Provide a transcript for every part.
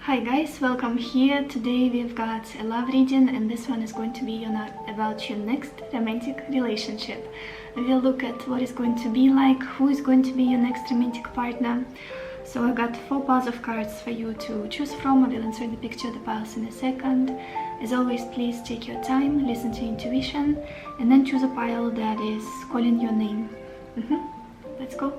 Hi guys, welcome here. Today we've got a love reading and this one is going to be about your next romantic relationship. We'll look at what it's going to be like, who is going to be your next romantic partner. So I got 4 piles of cards for you to choose from. I will insert the picture of the piles in a second. As always, please take your time, listen to intuition, and then choose a pile that is calling your name. Let's go.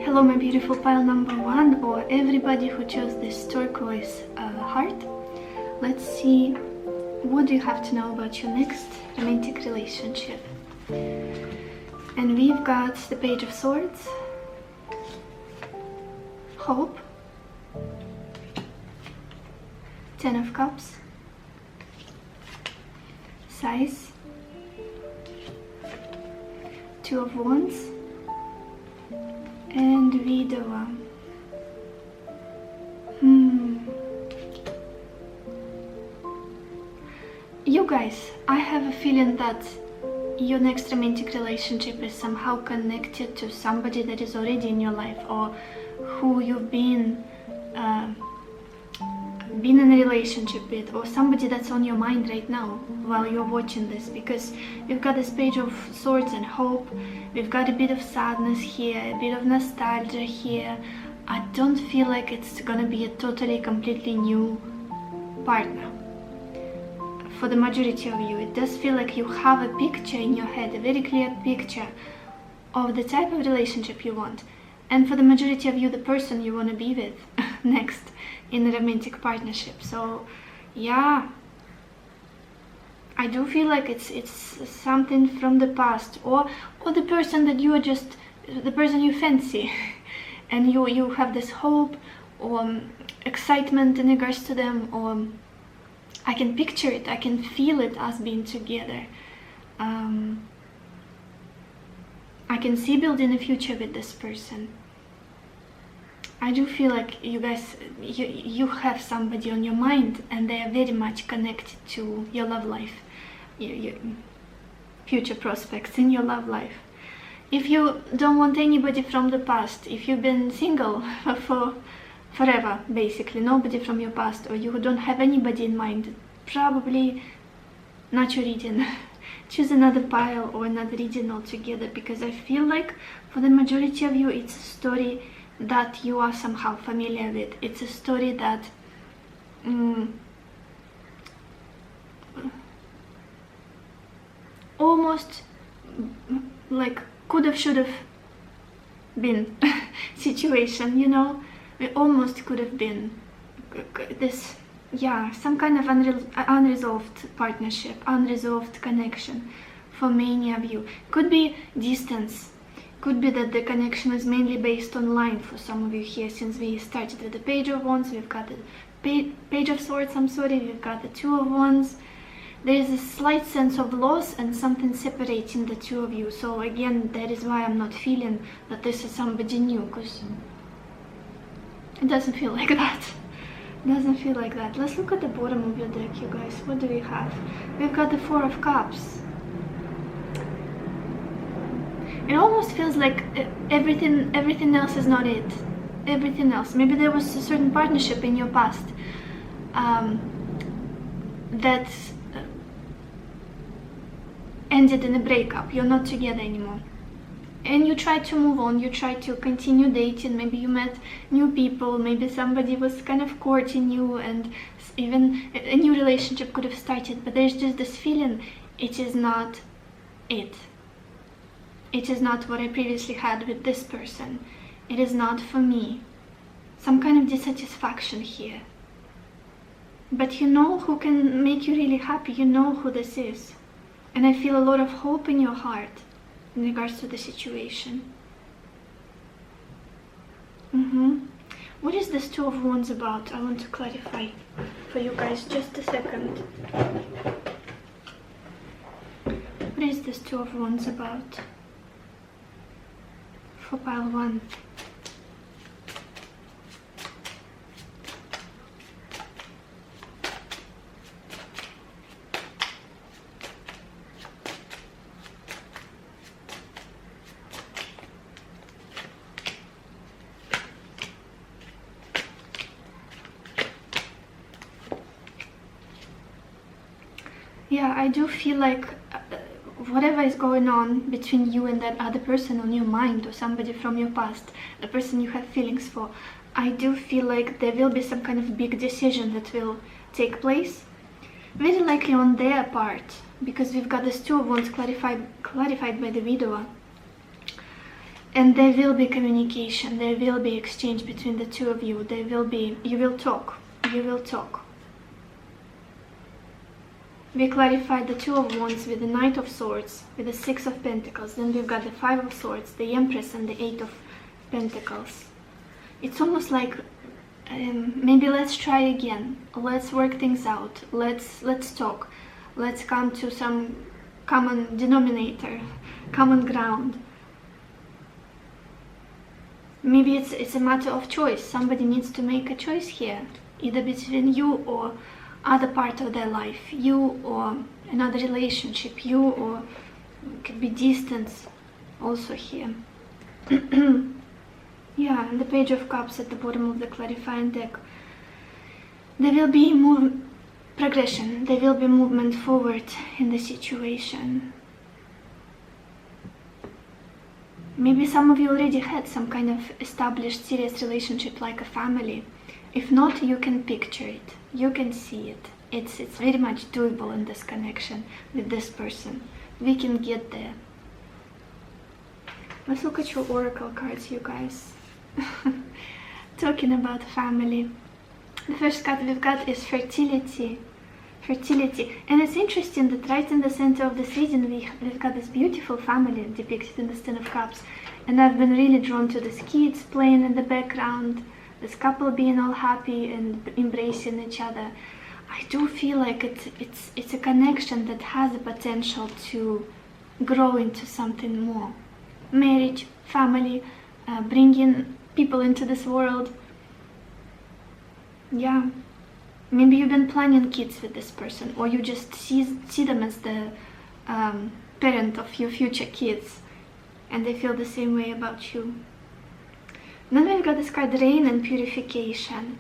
Hello my beautiful pile number 1, or everybody who chose this turquoise heart. Let's see, what do you have to know about your next romantic relationship? And we've got the Page of Swords, Hope, 10 of Cups, Size, 2 of Wands, and Widower. You guys, I have a feeling that your next romantic relationship is somehow connected to somebody that is already in your life, or who you've been in a relationship with, or somebody that's on your mind right now while you're watching this, because we've got this Page of Swords and Hope. We've got a bit of sadness here, a bit of nostalgia here. I don't feel like it's gonna be a totally completely new partner. For the majority of you, it does feel like you have a picture in your head, a very clear picture of the type of relationship you want. And for the majority of you, the person you want to be with next in a romantic partnership. So yeah, I do feel like it's something from the past, or the person that you are just, the person you fancy, and you have this hope or excitement in regards to them, or I can picture it, I can feel it as being together. I can see building a future with this person. I do feel like you guys, you have somebody on your mind, and they are very much connected to your love life, your future prospects in your love life. If you don't want anybody from the past, if you've been single for forever, basically, nobody from your past, or you don't have anybody in mind, probably not your reading. Choose another pile or another reading altogether, because I feel like for the majority of you, it's a story that you are somehow familiar with. It's a story that almost like could have, should have been situation, you know. It almost could have been this, yeah, some kind of unresolved partnership, unresolved connection for many of you. Could be distance. Could be that the connection is mainly based online for some of you here, since we started with the Page of Wands. We've got the Page of Swords, we've got the 2 of Wands. There is a slight sense of loss and something separating the two of you. So again, that is why I'm not feeling that this is somebody new, because it doesn't feel like that. It doesn't feel like that. Let's look at the bottom of your deck, you guys. What do we have? We've got the 4 of Cups. It almost feels like everything else is not it. Everything else. Maybe there was a certain partnership in your past that ended in a breakup. You're not together anymore. And you try to move on, you try to continue dating, maybe you met new people, maybe somebody was kind of courting you, and even a new relationship could have started, but there's just this feeling, it is not it. It is not what I previously had with this person. It is not for me. Some kind of dissatisfaction here. But you know who can make you really happy, you know who this is. And I feel a lot of hope in your heart in regards to the situation. What is this 2 of Wands about? I want to clarify for you guys, just a second. What is this 2 of Wands about? For pile 1. Yeah, I do feel like whatever is going on between you and that other person on your mind, or somebody from your past, the person you have feelings for, I do feel like there will be some kind of big decision that will take place, very likely on their part, because we've got this Two of Wands clarified by the widower. And there will be communication, there will be exchange between the two of you, you will talk. We clarified the Two of Wands with the Knight of Swords, with the Six of Pentacles, then we've got the Five of Swords, the Empress, and the Eight of Pentacles. It's almost like, maybe let's try again, let's work things out, let's talk, let's come to some common denominator, common ground. Maybe it's a matter of choice. Somebody needs to make a choice here, either between you or other part of their life, you or another relationship, you or it could be distance also here. Yeah, and the Page of Cups at the bottom of the clarifying deck. There will be progression, there will be movement forward in the situation. Maybe some of you already had some kind of established serious relationship, like a family. If not, you can picture it, you can see it. It's very much doable in this connection with this person. We can get there. Let's look at your oracle cards, you guys. Talking about family. The first card we've got is fertility. And it's interesting that right in the center of this reading we've got this beautiful family depicted in the Ten of Cups, and I've been really drawn to these kids playing in the background, this couple being all happy and embracing each other. I do feel like it's a connection that has the potential to grow into something more. Marriage, family, bringing people into this world. Yeah. Maybe you've been planning kids with this person, or you just see them as the parent of your future kids, and they feel the same way about you. Then we've got this card, Rain and Purification.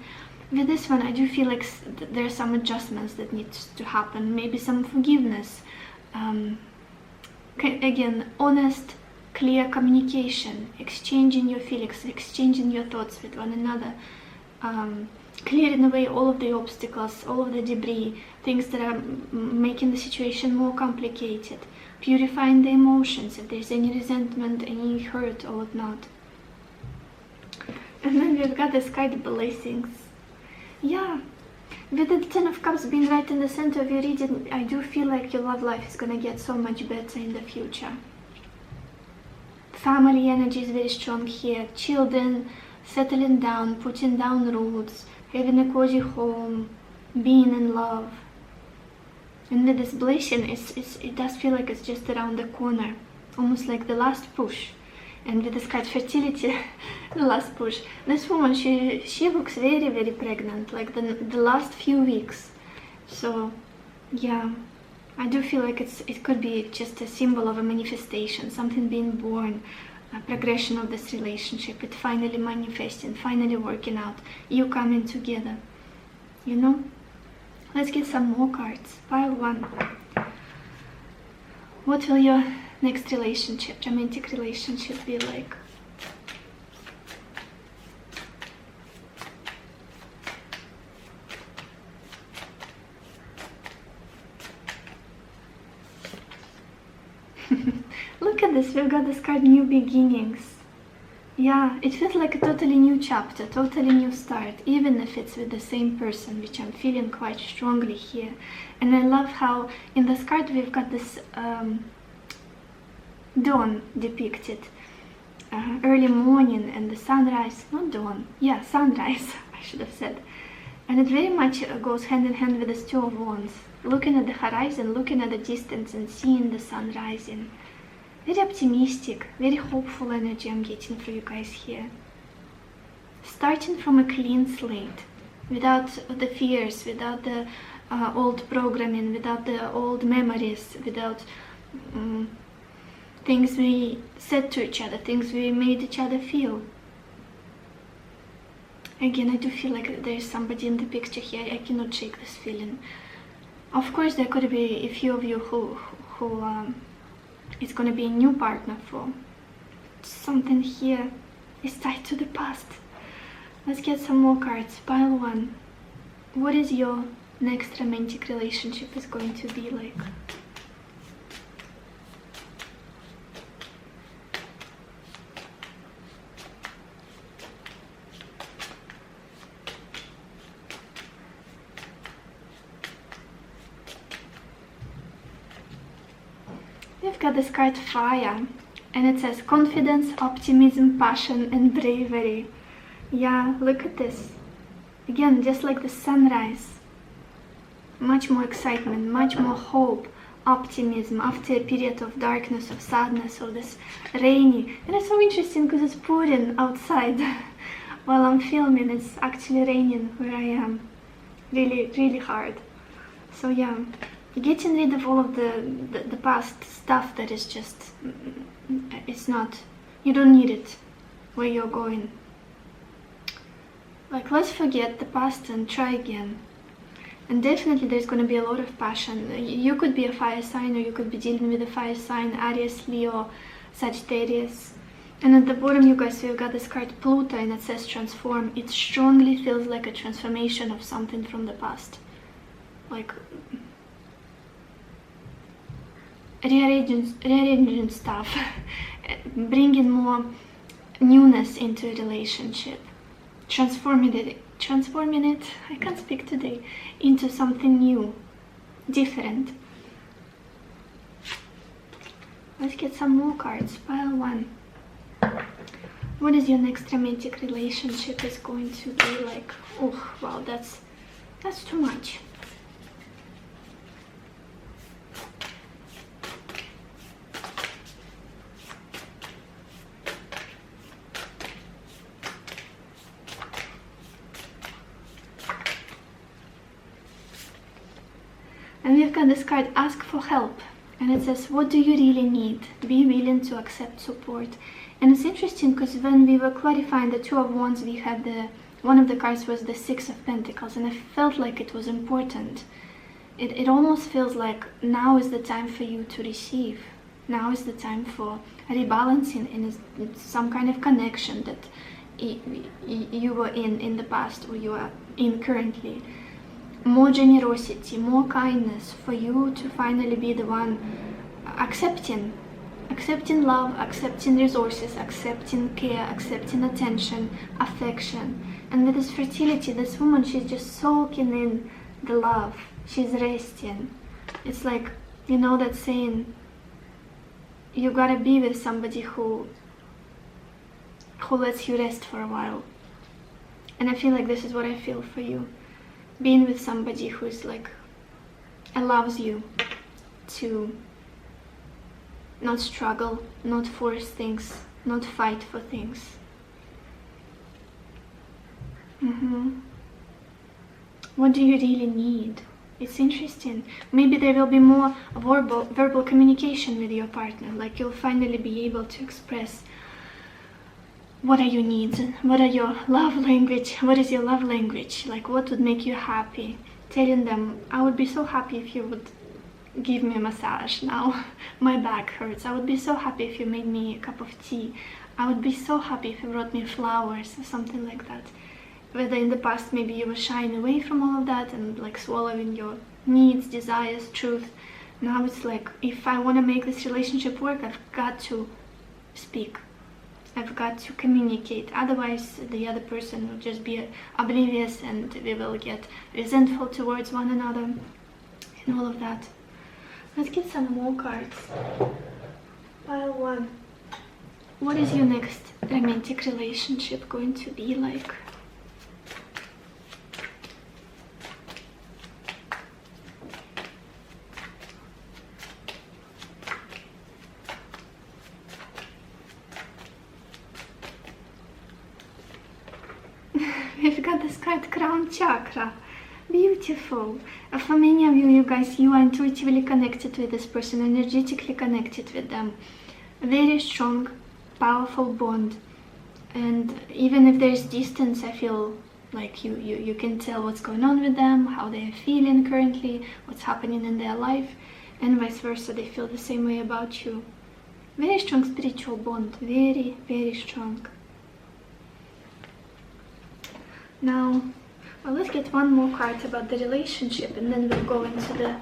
With this one, I do feel like there are some adjustments that need to happen, maybe some forgiveness. Again, honest, clear communication, exchanging your feelings, exchanging your thoughts with one another. Clearing away all of the obstacles, all of the debris, things that are making the situation more complicated, purifying the emotions, if there's any resentment, any hurt or whatnot. And then we've got this card, Blessings. Yeah, with the Ten of Cups being right in the center of your reading, I do feel like your love life is gonna get so much better in the future. Family energy is very strong here, children, settling down, putting down roots, having a cozy home, being in love. And with this blessing, it does feel like it's just around the corner, almost like the last push. And with this card, Fertility, the last push. This woman, she looks very, very pregnant, like the last few weeks. So, yeah, I do feel like it could be just a symbol of a manifestation, something being born. A progression of this relationship, it finally manifesting, finally working out, you coming together, you know. Let's get some more cards. Pile 1. What will your next relationship, romantic relationship, be like? Look at this, we've got this card, New Beginnings. Yeah, it feels like a totally new chapter, totally new start, even if it's with the same person, which I'm feeling quite strongly here. And I love how in this card we've got this dawn depicted, early morning and the sunrise, not dawn, yeah, sunrise, I should have said. And it very much goes hand in hand with this Two of Wands, looking at the horizon, looking at the distance and seeing the sun rising. Very optimistic, very hopeful energy I'm getting for you guys here. Starting from a clean slate, without the fears, without the old programming, without the old memories, without things we said to each other, things we made each other feel. Again, I do feel like there is somebody in the picture here. I cannot shake this feeling. Of course, there could be a few of you who it's going to be a new partner for. Something here is tied to the past. Let's get some more cards. Pile 1. What is your next romantic relationship is going to be like? We've got this card Fire, and it says confidence, optimism, passion, and bravery. Yeah, look at this. Again, just like the sunrise. Much more excitement, much more hope, optimism after a period of darkness, of sadness, or this rainy. And it's so interesting because it's pouring outside. While I'm filming, it's actually raining where I am. Really, really hard. So yeah, getting rid of all of the past stuff that is just, it's not, you don't need it where you're going. Like, let's forget the past and try again. And definitely there's going to be a lot of passion. You could be a fire sign, or you could be dealing with a fire sign, Aries, Leo, Sagittarius. And at the bottom, you guys, we've got this card Pluto, and it says transform. It strongly feels like a transformation of something from the past. Like rearranging stuff, bringing more newness into a relationship, transforming it, I can't speak today, into something new, different. Let's get some more cards. Pile 1. What is your next romantic relationship is going to be like? Oh, wow, that's too much. And we've got this card, ask for help. And it says, what do you really need? Be willing to accept support. And it's interesting because when we were clarifying the Two of Wands, we had one of the cards was the Six of Pentacles. And I felt like it was important. It almost feels like now is the time for you to receive. Now is the time for rebalancing in some kind of connection that you were in the past, or you are in currently. More generosity, more kindness, for you to finally be the one accepting love, accepting resources, accepting care, accepting attention, affection. And with this fertility, this woman, she's just soaking in the love. She's resting. It's like, you know that saying, you gotta be with somebody who lets you rest for a while. And I feel like this is what I feel for you. Being with somebody who's like, allows you to not struggle, not force things, not fight for things. What do you really need? It's interesting. Maybe there will be more verbal communication with your partner. Like, you'll finally be able to express what are your needs, what are your love language, what is your love language, like what would make you happy. Telling them, I would be so happy if you would give me a massage now, my back hurts. I would be so happy if you made me a cup of tea. I would be so happy if you brought me flowers or something like that. Whether in the past maybe you were shying away from all of that and like swallowing your needs, desires, truth. Now it's like, if I want to make this relationship work, I've got to speak. I've got to communicate, otherwise the other person will just be oblivious and we will get resentful towards one another and all of that. Let's get some more cards. Pile 1. What is your next romantic relationship going to be like? We've got this card, Crown Chakra. Beautiful. For many of you guys, you are intuitively connected with this person, energetically connected with them. Very strong, powerful bond. And even if there's distance, I feel Like you can tell what's going on with them, how they're feeling currently, what's happening in their life, and vice versa. They feel the same way about you. Very strong spiritual bond, very, very strong. Now, well, let's get one more card about the relationship, and then we'll go into the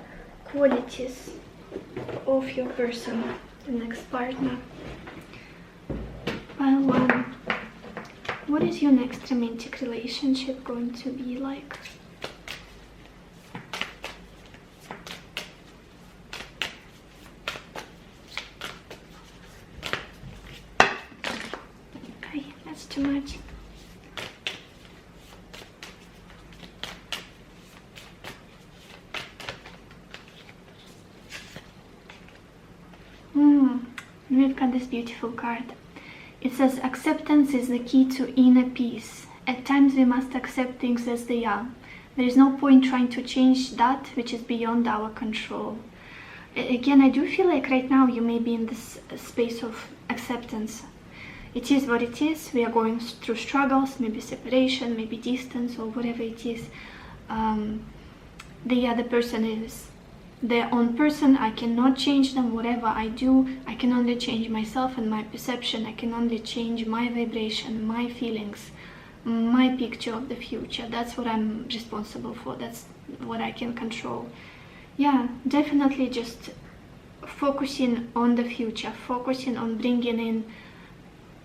qualities of your person, the next partner. Pile one. What is your next romantic relationship going to be like? Okay, that's too much. We've got this beautiful card. It says, acceptance is the key to inner peace. At times we must accept things as they are. There is no point trying to change that which is beyond our control. Again, I do feel like right now you may be in this space of acceptance. It is what it is. We are going through struggles, maybe separation, maybe distance, or whatever it is. The other person is their own person. I cannot change them. Whatever I do, I can only change myself and my perception. I can only change my vibration, my feelings, my picture of the future. That's what I'm responsible for. That's what I can control. Yeah, definitely just focusing on the future, focusing on bringing in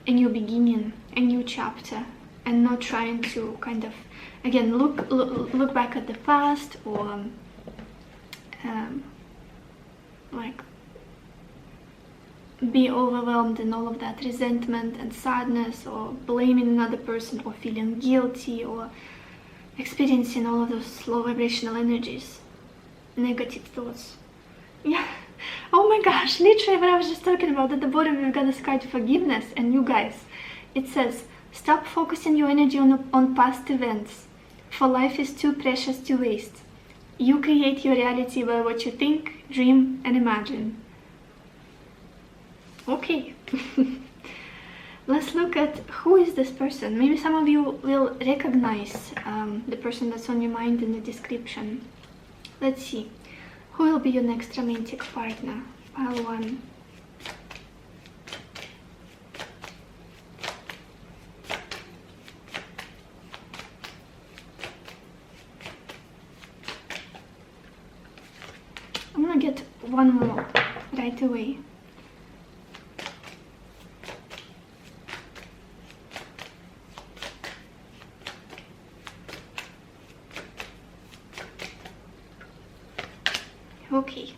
a new beginning, a new chapter, and not trying to kind of, again, look back at the past, or like be overwhelmed in all of that resentment and sadness, or blaming another person, or feeling guilty, or experiencing all of those low vibrational energies, negative thoughts. Yeah, oh my gosh, literally what I was just talking about. At the bottom we've got this card, forgiveness. And you guys, it says, stop focusing your energy on past events, for life is too precious to waste. You create your reality by what you think, dream, and imagine. Okay. Let's look at who is this person. Maybe some of you will recognize the person that's on your mind in the description. Let's see. Who will be your next romantic partner? Pile one. I'm gonna get one more right away. Okay,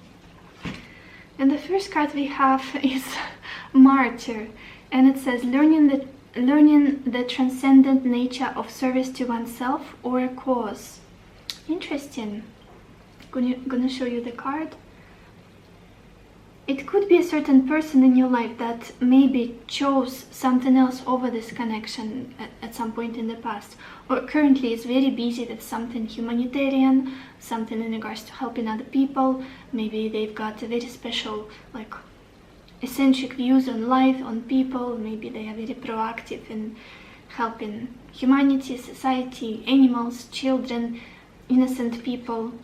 and the first card we have is Martyr, and it says learning the transcendent nature of service to oneself or a cause. Interesting. Gonna show you the card. It could be a certain person in your life that maybe chose something else over this connection at some point in the past, or currently is very busy with something humanitarian, something in regards to helping other people. Maybe they've got a very special, like, eccentric views on life, on people. Maybe they are very proactive in helping humanity, society, animals, children, innocent people.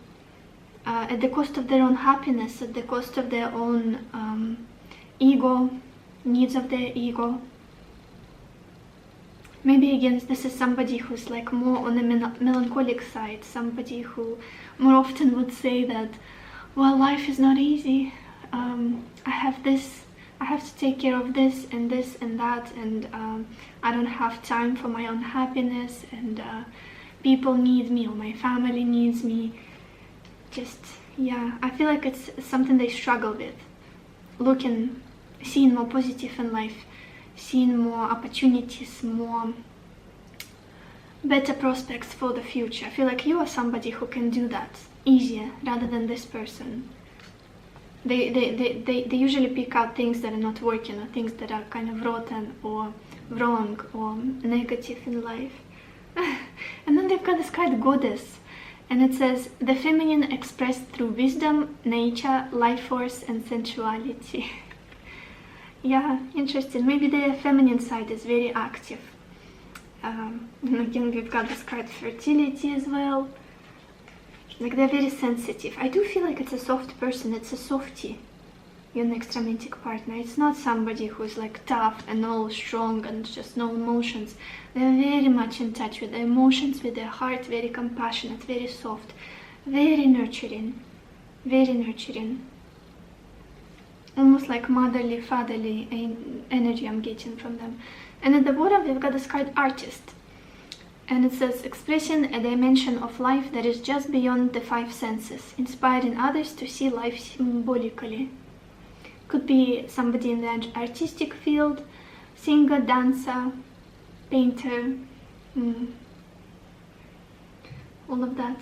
At the cost of their own happiness, at the cost of their own ego, needs of their ego. Maybe again, this is somebody who's like more on the melancholic side, somebody who more often would say that, well, life is not easy, I have this, I have to take care of this and that, and I don't have time for my own happiness, and people need me, or my family needs me. Just, yeah, I feel like it's something they struggle with. Seeing more positive in life, seeing more opportunities, more better prospects for the future. I feel like you are somebody who can do that easier rather than this person. They usually pick out things that are not working, or things that are kind of rotten or wrong or negative in life. And then they've got this card, Goddess. And it says, the feminine expressed through wisdom, nature, life force, and sensuality. Yeah, interesting. Maybe the feminine side is very active. And again, we've got this card fertility as well. Like they're very sensitive. I do feel like it's a soft person, it's a softie, your next romantic partner. It's not somebody who's like tough and all strong and just no emotions. They're very much in touch with their emotions, with their heart, very compassionate, very soft, very nurturing, very nurturing. Almost like motherly, fatherly energy I'm getting from them. And at the bottom we've got this card artist. And it says, expressing a dimension of life that is just beyond the five senses, inspiring others to see life symbolically. Could be somebody in the artistic field, singer, dancer, painter, all of that.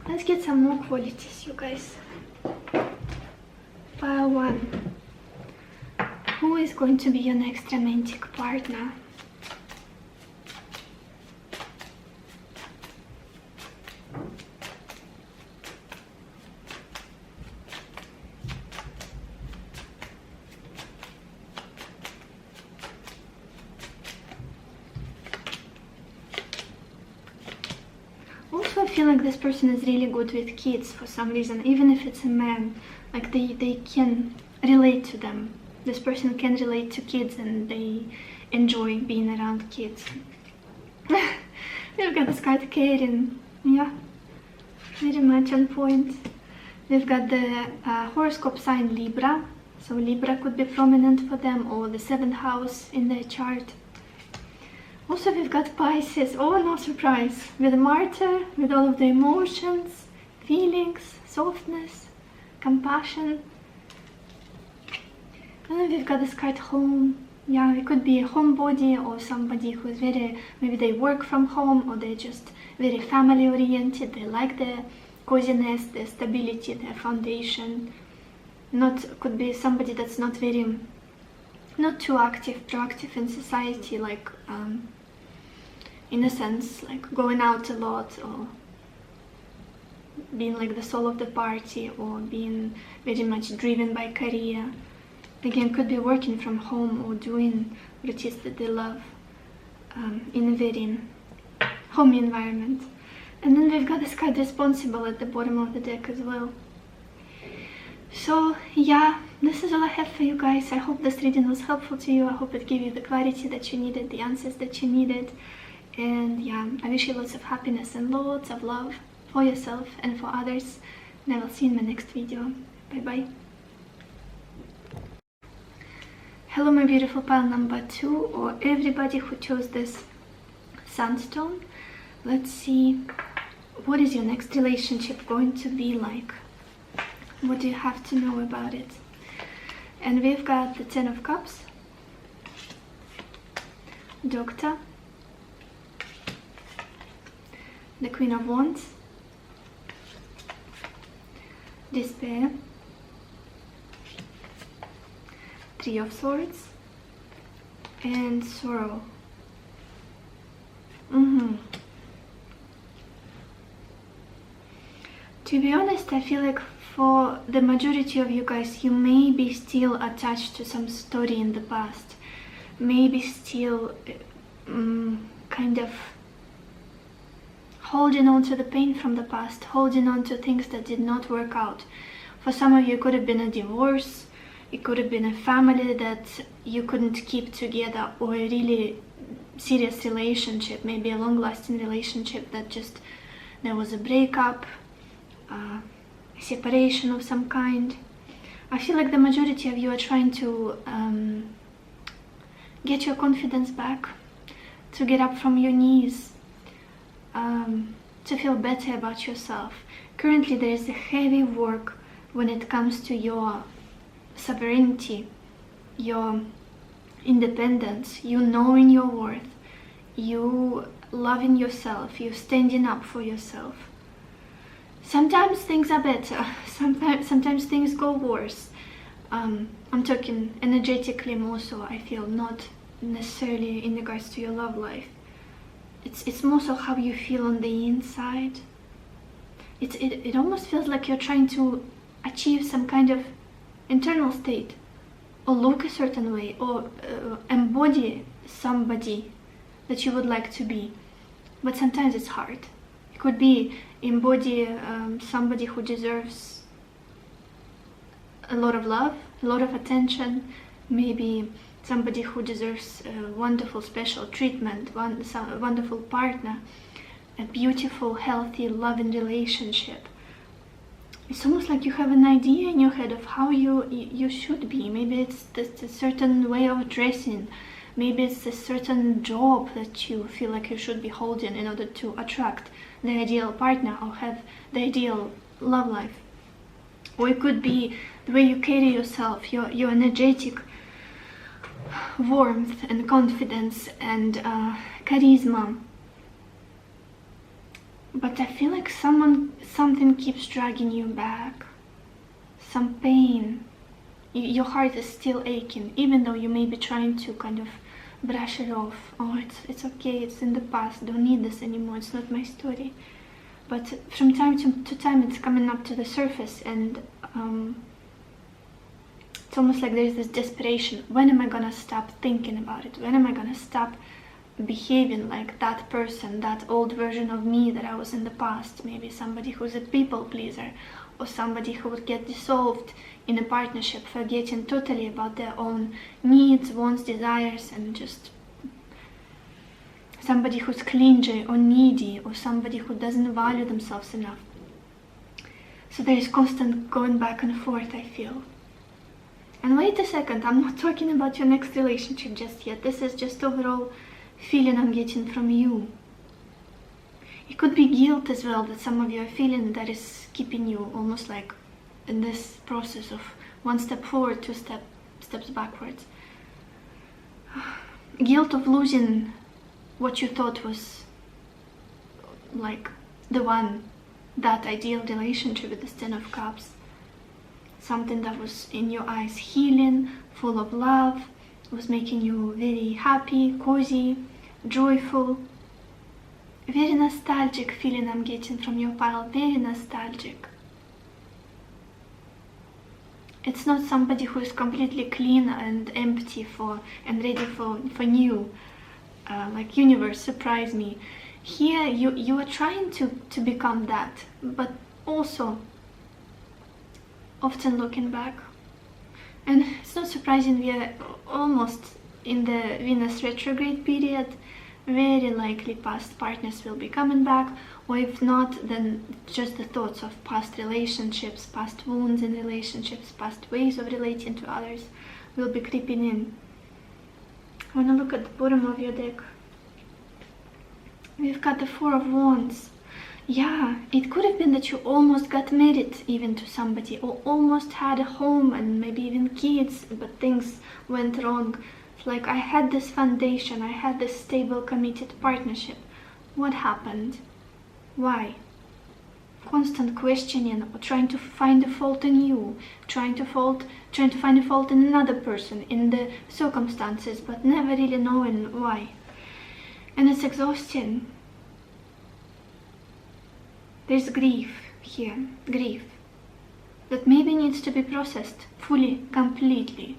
Let's get some more qualities, you guys. Pile 1. Who is going to be your next romantic partner? Also, I feel like this person is really good with kids for some reason, even if it's a man. Like they can relate to them. This person can relate to kids and they enjoy being around kids. We've got this card caring. Yeah, very much on point. We've got the horoscope sign Libra. So Libra could be prominent for them, or the 7th house in their chart. Also, we've got Pisces. Oh, no surprise. With the martyr, with all of the emotions, feelings, softness, compassion. And then we've got this card home. Yeah, it could be a homebody or somebody who's very, maybe they work from home, or they're just very family oriented. They like the coziness, the stability, the foundation. Could be somebody that's not too active, proactive in society, like in a sense, like going out a lot, or being like the soul of the party, or being very much driven by career. Again, could be working from home or doing what it is that they love in a very homey environment. And then we've got this card responsible at the bottom of the deck as well. So yeah, this is all I have for you guys. I hope this reading was helpful to you. I hope it gave you the clarity that you needed, the answers that you needed. And yeah, I wish you lots of happiness and lots of love for yourself and for others. And I will see you in my next video. Bye bye. Hello my beautiful pile number 2, or everybody who chose this sandstone. Let's see, what is your next relationship going to be like? What do you have to know about it? And we've got the 10 of Cups, Doctor, the Queen of Wands, Despair, 3 of Swords, and Sorrow. To be honest, I feel like for the majority of you guys, you may be still attached to some story in the past. Maybe still kind of holding on to the pain from the past, holding on to things that did not work out. For some of you, it could have been a divorce. It could have been a family that you couldn't keep together, or a really serious relationship, maybe a long-lasting relationship that just, there was a breakup, a separation of some kind. I feel like the majority of you are trying to get your confidence back, to get up from your knees, to feel better about yourself. Currently there is a heavy work when it comes to your sovereignty, your independence, you knowing your worth, you loving yourself, you standing up for yourself. Sometimes things are better, sometimes things go worse. I'm talking energetically more so, I feel, not necessarily in regards to your love life. It's more so how you feel on the inside. It almost feels like you're trying to achieve some kind of internal state, or look a certain way, or embody somebody that you would like to be. But sometimes it's hard. It could be embody somebody who deserves a lot of love, a lot of attention, maybe somebody who deserves wonderful special treatment, a wonderful partner, a beautiful, healthy, loving relationship. It's almost like you have an idea in your head of how you should be. Maybe it's a certain way of dressing. Maybe it's a certain job that you feel like you should be holding in order to attract the ideal partner or have the ideal love life. Or it could be the way you carry yourself, your energetic warmth and confidence and charisma. But I feel like something keeps dragging you back. Some pain. Your heart is still aching, even though you may be trying to kind of brush it off. Oh, it's okay, it's in the past, don't need this anymore, it's not my story. But from time to time it's coming up to the surface, and it's almost like there's this desperation. When am I gonna stop thinking about it? When am I gonna stop behaving like that person, that old version of me that I was in the past? Maybe somebody who's a people pleaser, or somebody who would get dissolved in a partnership, forgetting totally about their own needs, wants, desires, and just somebody who's clingy or needy, or somebody who doesn't value themselves enough. So there is constant going back and forth, I feel. And wait a second, I'm not talking about your next relationship just yet. This is just overall feeling I'm getting from you. It could be guilt as well that some of you are feeling, that is keeping you almost like in this process of one step forward, two steps backwards. Guilt of losing what you thought was like the one, that ideal relationship with the Ten of Cups. Something that was in your eyes healing, full of love, was making you very happy, cozy, joyful. Very nostalgic feeling I'm getting from your pile, very nostalgic. It's not somebody who is completely clean and empty and ready for new, like universe, surprise me. Here you are trying to become that, but also often looking back. And it's not surprising, we are almost in the Venus retrograde period. Very likely past partners will be coming back, or if not, then just the thoughts of past relationships, past wounds in relationships, past ways of relating to others will be creeping in. I want to look at the bottom of your deck. We've got the Four of Wands. Yeah, it could have been that you almost got married even to somebody, or almost had a home and maybe even kids, but things went wrong. It's like, I had this foundation, I had this stable, committed partnership. What happened? Why? Constant questioning, or trying to find a fault in you, trying to find a fault in another person, in the circumstances, but never really knowing why. And it's exhausting. There's grief here, grief, that maybe needs to be processed fully, completely,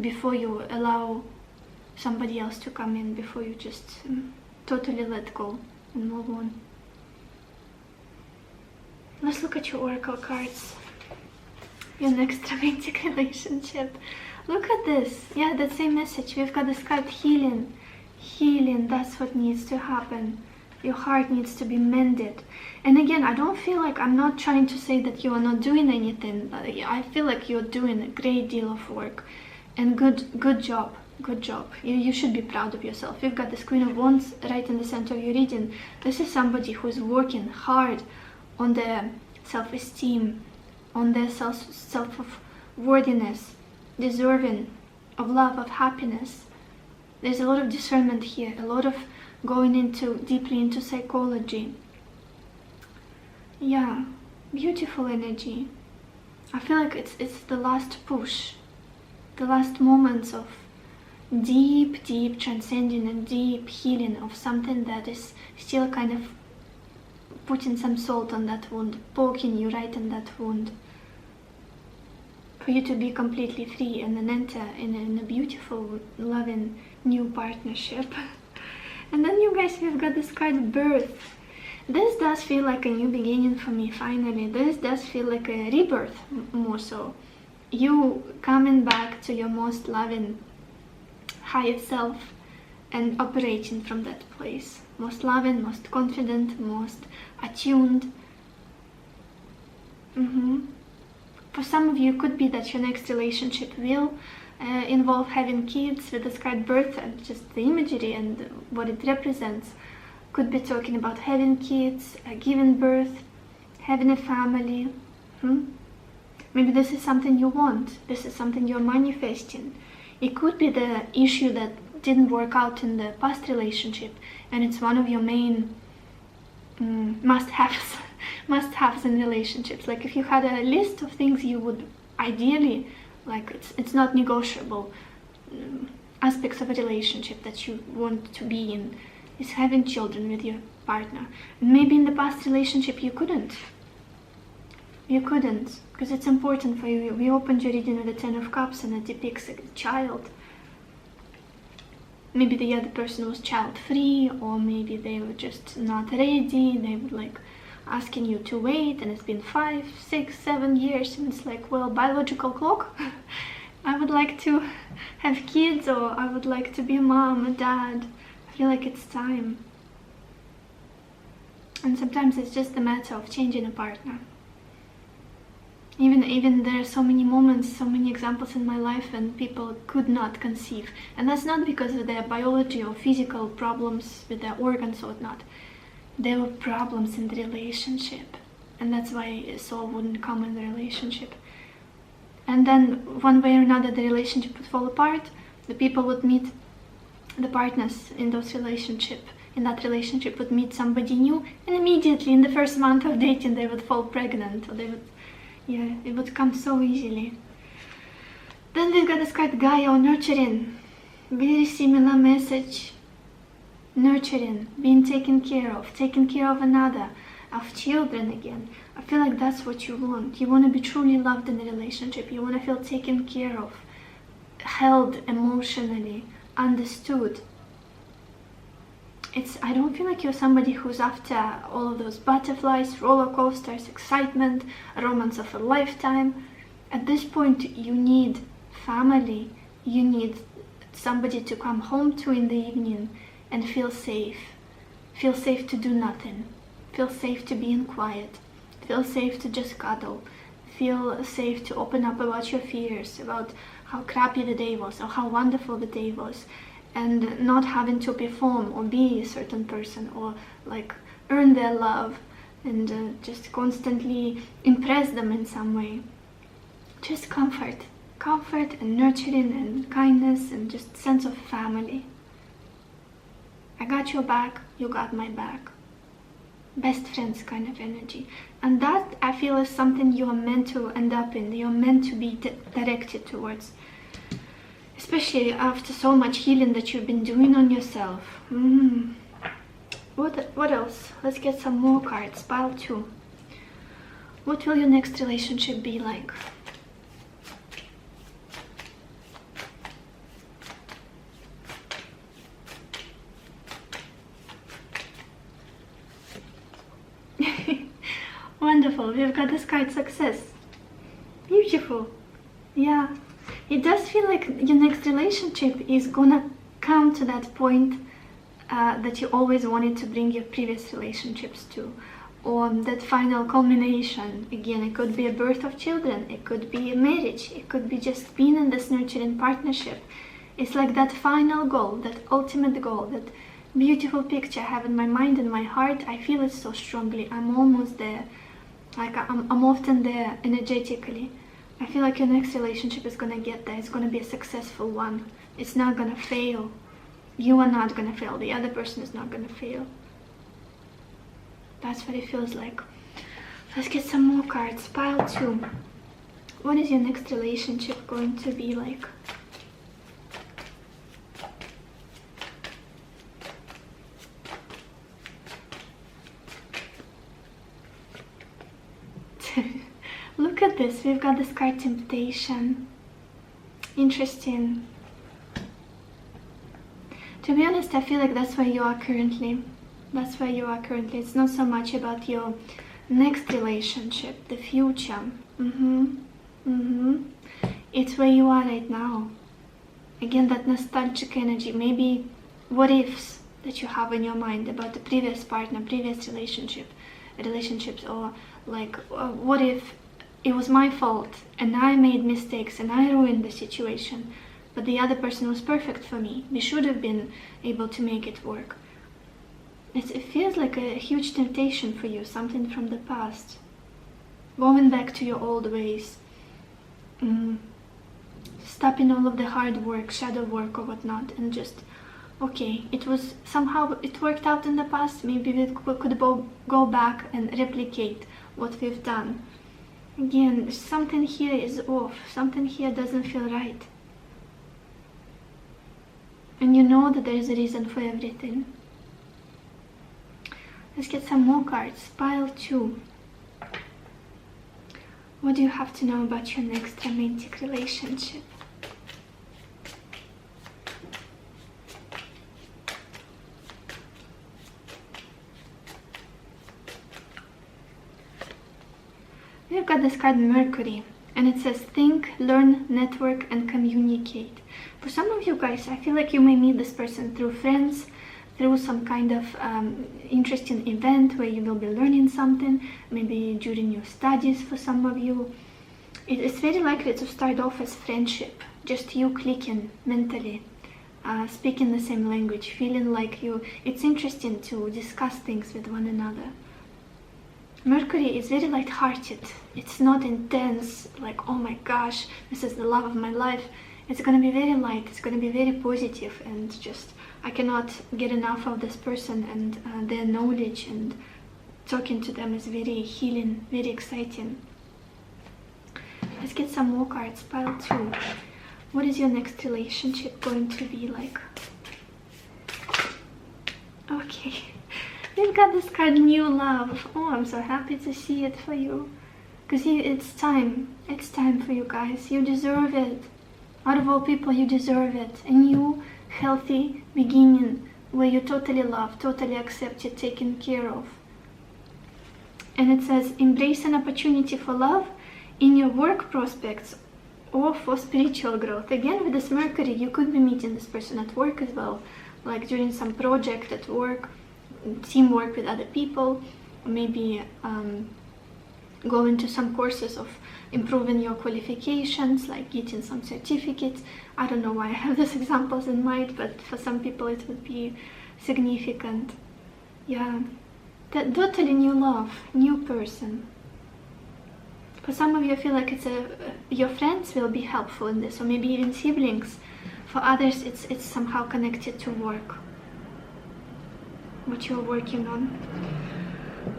before you allow somebody else to come in, before you just totally let go and move on. Let's look at your oracle cards. Your next romantic relationship. Look at this. Yeah, that same message. We've got this card, healing. Healing, that's what needs to happen. Your heart needs to be mended. And again, I don't feel like, I'm not trying to say that you are not doing anything. I feel like you're doing a great deal of work. And good job. Good job. You should be proud of yourself. You've got this Queen of Wands right in the center of your reading. This is somebody who's working hard on their self-esteem, on their self-worthiness, deserving of love, of happiness. There's a lot of discernment here, a lot of going deeply into psychology. Yeah, beautiful energy. I feel like it's the last push, the last moments of deep transcending and deep healing of something that is still kind of putting some salt on that wound, poking you right in that wound, for you to be completely free and then enter in a beautiful, loving new partnership. And then you guys, we've got this card birth. This does feel like a new beginning for me, finally. This does feel like a rebirth, more so. You coming back to your most loving, higher self and operating from that place. Most loving, most confident, most attuned. For some of you, it could be that your next relationship will involve having kids, with this card birth and just the imagery and what it represents. Could be talking about having kids, giving birth, having a family. Maybe this is something you want. This is something you're manifesting. It could be the issue that didn't work out in the past relationship, and it's one of your main must-haves in relationships. Like if you had a list of things you would ideally, like it's not negotiable aspects of a relationship that you want to be in, is having children with your partner. And maybe in the past relationship you couldn't, because it's important for you. We opened your reading with the Ten of Cups and it depicts a child. Maybe the other person was child-free, or maybe they were just not ready. They were like asking you to wait, and it's been 5, 6, 7 years, and it's like, well, biological clock. I would like to have kids, or I would like to be a mom, a dad. I feel like it's time. And sometimes it's just a matter of changing a partner. Even there are so many moments, so many examples in my life when people could not conceive. And that's not because of their biology or physical problems with their organs or whatnot. There were problems in the relationship. And that's why a soul wouldn't come in the relationship. And then one way or another the relationship would fall apart. The people would meet, the partners in that relationship would meet somebody new, and immediately in the first month of dating they would fall pregnant, or they would, it would come so easily. Then we've got this card Gaia, or nurturing. Very similar message. Nurturing, being taken care of another, of children again. I feel like that's what you want. You want to be truly loved in a relationship. You want to feel taken care of, held emotionally, understood. I don't feel like you're somebody who's after all of those butterflies, roller coasters, excitement, romance of a lifetime. At this point, you need family. You need somebody to come home to in the evening and feel safe. Feel safe to do nothing. Feel safe to be in quiet. Feel safe to just cuddle. Feel safe to open up about your fears, about how crappy the day was or how wonderful the day was. And not having to perform or be a certain person, or like earn their love and just constantly impress them in some way. Just comfort and nurturing and kindness and just sense of family. I got your back, you got my back. Best friends kind of energy. And that, I feel, is something you are meant to end up in, you're meant to be directed towards. Especially after so much healing that you've been doing on yourself. What else? Let's get some more cards. Pile 2. What will your next relationship be like? Wonderful. We've got this card Success. Beautiful. Yeah. It does feel like your next relationship is gonna come to that point that you always wanted to bring your previous relationships to, or that final culmination. Again, it could be a birth of children, it could be a marriage, it could be just being in this nurturing partnership. It's like that final goal, that ultimate goal, that beautiful picture I have in my mind and my heart. I feel it so strongly. I'm almost there. Like I'm often there energetically. I feel like your next relationship is gonna get there. It's gonna be a successful one. It's not gonna fail. You are not gonna fail. The other person is not gonna fail. That's what it feels like. Let's get some more cards. Pile 2. What is your next relationship going to be like? Look at this, we've got this card Temptation. Interesting. To be honest, I feel like that's where you are currently. That's where you are currently. It's not so much about your next relationship, the future. It's where you are right now. Again, that nostalgic energy, maybe what ifs that you have in your mind about the previous partner, previous relationships, or like, what if it was my fault and I made mistakes and I ruined the situation, but the other person was perfect for me. We should have been able to make it work. It feels like a huge temptation for you, something from the past. Going back to your old ways. Stopping all of the hard work, shadow work or whatnot, and just, okay, it was somehow, it worked out in the past, maybe we could go back and replicate what we've done. Again, something here is off, something here doesn't feel right. And you know that there is a reason for everything. Let's get some more cards. Pile 2. What do you have to know about your next romantic relationship? We've got this card Mercury, and it says think, learn, network, and communicate. For some of you guys, I feel like you may meet this person through friends, through some kind of interesting event where you will be learning something, maybe during your studies for some of you. It's very likely to start off as friendship, just you clicking mentally, speaking the same language, feeling like it's interesting to discuss things with one another. Mercury is very light-hearted. It's not intense, like, oh my gosh, this is the love of my life. It's going to be very light, it's going to be very positive, and just, I cannot get enough of this person, and their knowledge and talking to them is very healing, very exciting. Let's get some more cards. Pile 2. What is your next relationship going to be like? Okay. We've got this card, New Love. Oh, I'm so happy to see it for you. Because it's time. It's time for you guys. You deserve it. Out of all people, you deserve it. A new, healthy beginning where you're totally loved, totally accepted, taken care of. And it says, embrace an opportunity for love in your work prospects or for spiritual growth. Again, with this Mercury, you could be meeting this person at work as well. Like during some project at work, teamwork with other people, maybe go into some courses of improving your qualifications, like getting some certificates. I don't know why I have these examples in mind, but for some people it would be significant. Yeah, that totally new love, new person. For some of you, I feel like your friends will be helpful in this, or maybe even siblings. For others, it's somehow connected to work, what you're working on.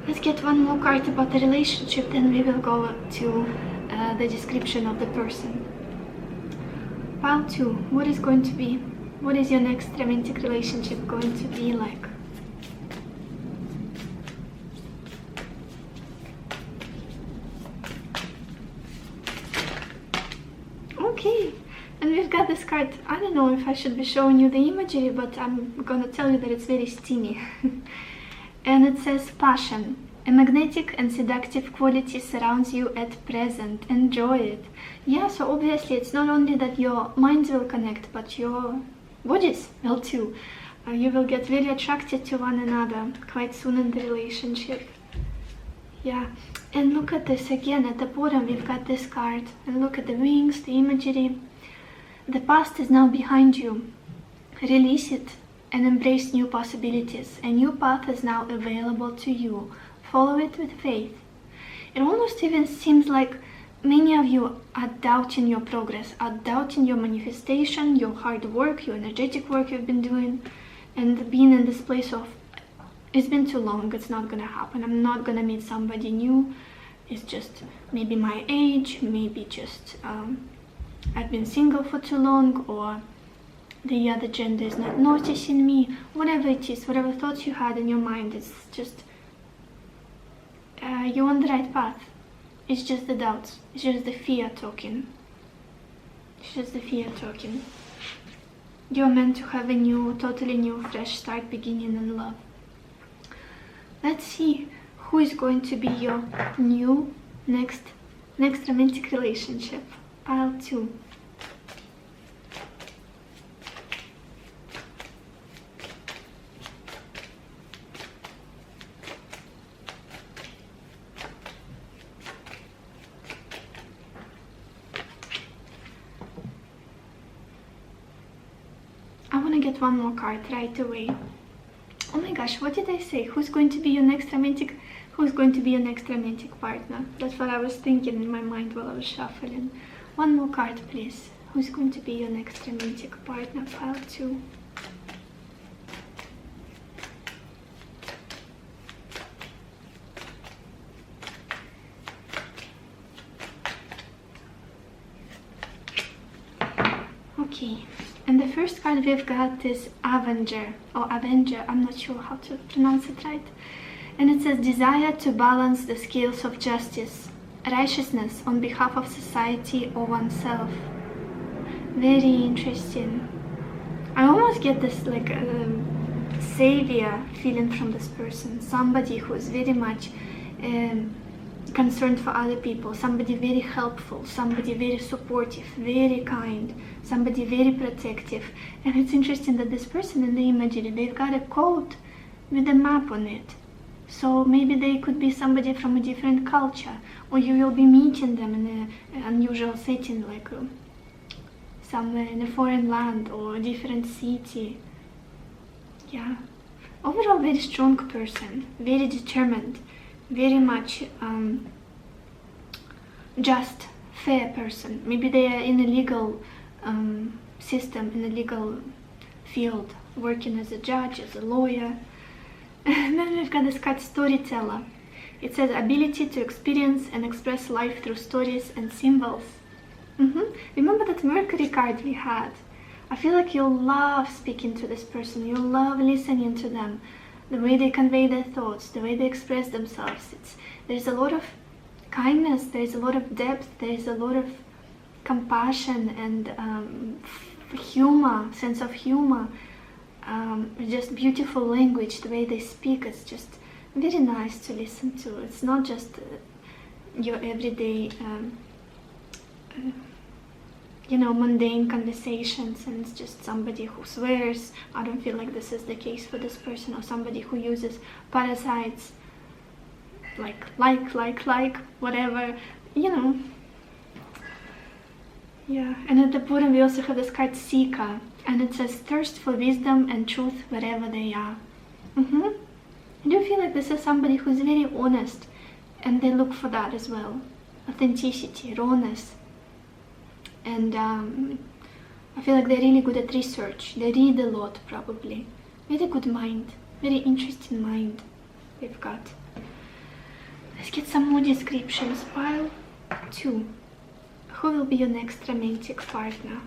Let's get one more card about the relationship, then we will go to the description of the person. Pile 2. What is going to be? What is your next romantic relationship going to be like? Okay, and we've got this card. I don't know if I should be showing you the imagery, but I'm gonna tell you that it's very steamy. And it says passion. A magnetic and seductive quality surrounds you at present. Enjoy it. Yeah, so obviously it's not only that your minds will connect, but your bodies will too. You will get very attracted to one another quite soon in the relationship. Yeah, and look at this again. At the bottom we've got this card. And look at the wings, the imagery. The past is now behind you. Release it and embrace new possibilities. A new path is now available to you. Follow it with faith. It almost even seems like many of you are doubting your progress, are doubting your manifestation, your hard work, your energetic work you've been doing, and being in this place of, it's been too long, it's not gonna happen, I'm not gonna meet somebody new, it's just maybe my age, maybe just I've been single for too long, or the other gender is not noticing me, whatever it is, whatever thoughts you had in your mind, it's just, you're on the right path. It's just the doubts, it's just the fear talking. It's just the fear talking. You're meant to have a new, totally new, fresh start, beginning in love. Let's see who is going to be your new next romantic relationship. Pile 2. I want to get one more card right away. Oh my gosh, what did I say? Who's going to be your next romantic partner? That's what I was thinking in my mind while I was shuffling. One more card, please. Who's going to be your next romantic partner? Pile 2. Okay. And the first card we've got is Avenger, I'm not sure how to pronounce it right. And it says, desire to balance the scales of justice, righteousness on behalf of society or oneself. Very interesting. I almost get this like savior feeling from this person, somebody who is very much concerned for other people, somebody very helpful, somebody very supportive, very kind, somebody very protective. And it's interesting that this person in the imagery, they've got a coat with a map on it. So maybe they could be somebody from a different culture, or you will be meeting them in an unusual setting, like somewhere in a foreign land or a different city. Yeah. Overall, very strong person, very determined, very much just, fair person. Maybe they are in a legal system, in a legal field, working as a judge, as a lawyer. And then we've got this card, storyteller. It says ability to experience and express life through stories and symbols. Remember that Mercury card we had? I feel like you'll love speaking to this person, you'll love listening to them, the way they convey their thoughts, the way they express themselves. There's a lot of kindness, there's a lot of depth, there's a lot of compassion and humor, sense of humor, just beautiful language, the way they speak. It's just very nice to listen to. It's not just your everyday mundane conversations, and it's just somebody who swears. I don't feel like this is the case for this person, or somebody who uses parasites, like whatever, Yeah, and at the bottom we also have this card, seeker, and it says thirst for wisdom and truth wherever they are. I do feel like this is somebody who's very honest, and they look for that as well. Authenticity, rawness. And I feel like they're really good at research. They read a lot, probably. Very good mind. Very interesting mind they've got. Let's get some more descriptions. Pile 2. Who will be your next romantic partner?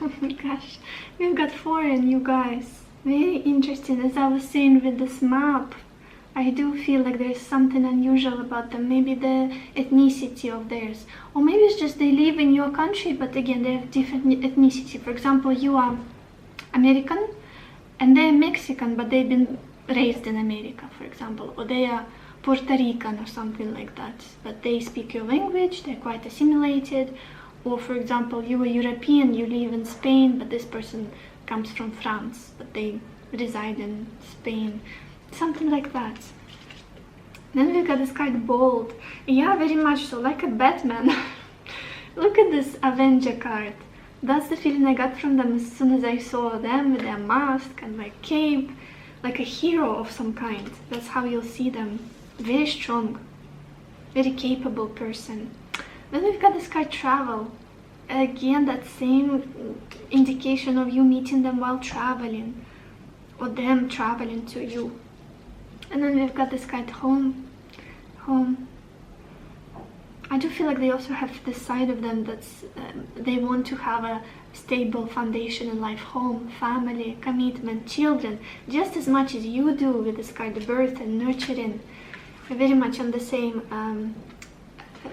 Oh my gosh, we've got foreign, you guys. Very interesting. As I was saying with this map, I do feel like there's something unusual about them. Maybe the ethnicity of theirs, or maybe it's just they live in your country, but again they have different ethnicity. For example, you are American and they're Mexican, but they've been raised in America, for example, or they are Puerto Rican or something like that, but they speak your language, they're quite assimilated. Or for example, you are European, you live in Spain, but this person comes from France, but they reside in Spain. Something like that. Then we got this card, bold. Yeah, very much so, like a Batman. Look at this Avenger card. That's the feeling I got from them as soon as I saw them with their mask and their cape. Like a hero of some kind. That's how you'll see them. Very strong. Very capable person. Then we've got this card, travel. Again, that same indication of you meeting them while traveling, or them traveling to you. And then we've got this card, home. Home. I do feel like they also have this side of them that's they want to have a stable foundation in life, home, family, commitment, children, just as much as you do with this card, the birth and nurturing. We're very much on the same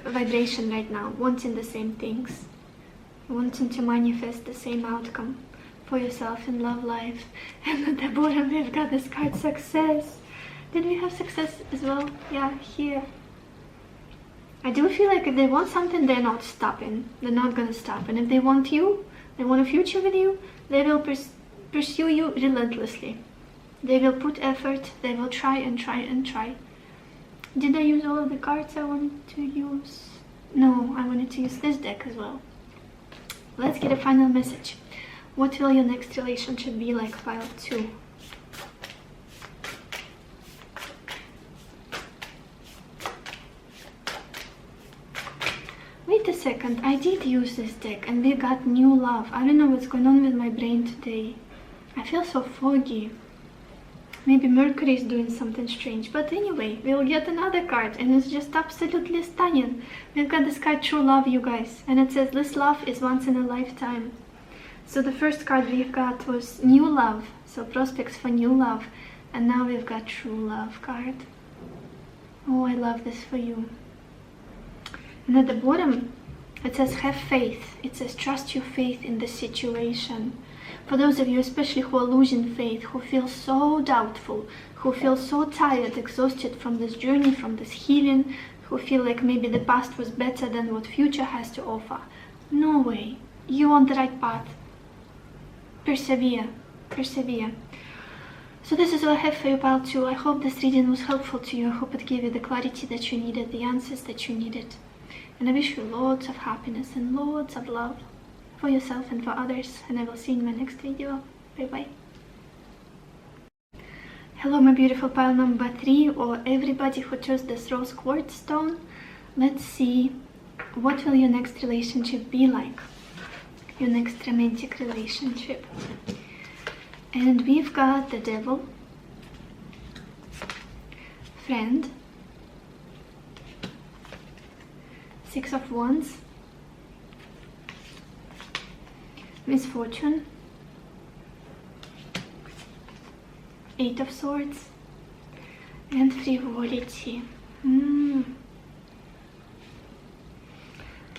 vibration right now, wanting the same things, wanting to manifest the same outcome for yourself in love life. And at the bottom we've got this card, success. Did we have success as well? Yeah, here. I do feel like if they want something, they're not stopping. They're not gonna stop. And if they want you, they want a future with you, they will pursue you relentlessly. They will put effort, they will try and try and try. Did I use all of the cards I wanted to use? No, I wanted to use this deck as well. Let's get a final message. What will your next relationship be like, pile 2? Wait a second, I did use this deck and we got new love. I don't know what's going on with my brain today. I feel so foggy. Maybe Mercury is doing something strange. But anyway, we'll get another card and it's just absolutely stunning. We've got this card, True Love, you guys. And it says this love is once in a lifetime. So the first card we've got was new love. So prospects for new love. And now we've got True Love card. Oh, I love this for you. And at the bottom, it says have faith. It says trust your faith in this situation. For those of you especially who are losing faith, who feel so doubtful, who feel so tired, exhausted from this journey, from this healing, who feel like maybe the past was better than what future has to offer. No way. You're on the right path. Persevere. Persevere. So this is all I have for you, pile 2. I hope this reading was helpful to you. I hope it gave you the clarity that you needed, the answers that you needed. And I wish you lots of happiness and lots of love for yourself and for others. And I will see you in my next video. Bye bye. Hello, my beautiful pile number 3, or everybody who chose this rose quartz stone. Let's see, what will your next relationship be like? Your next romantic relationship. And we've got the Devil, Friend, 6 of Wands, Misfortune, 8 of Swords, and Frivolity.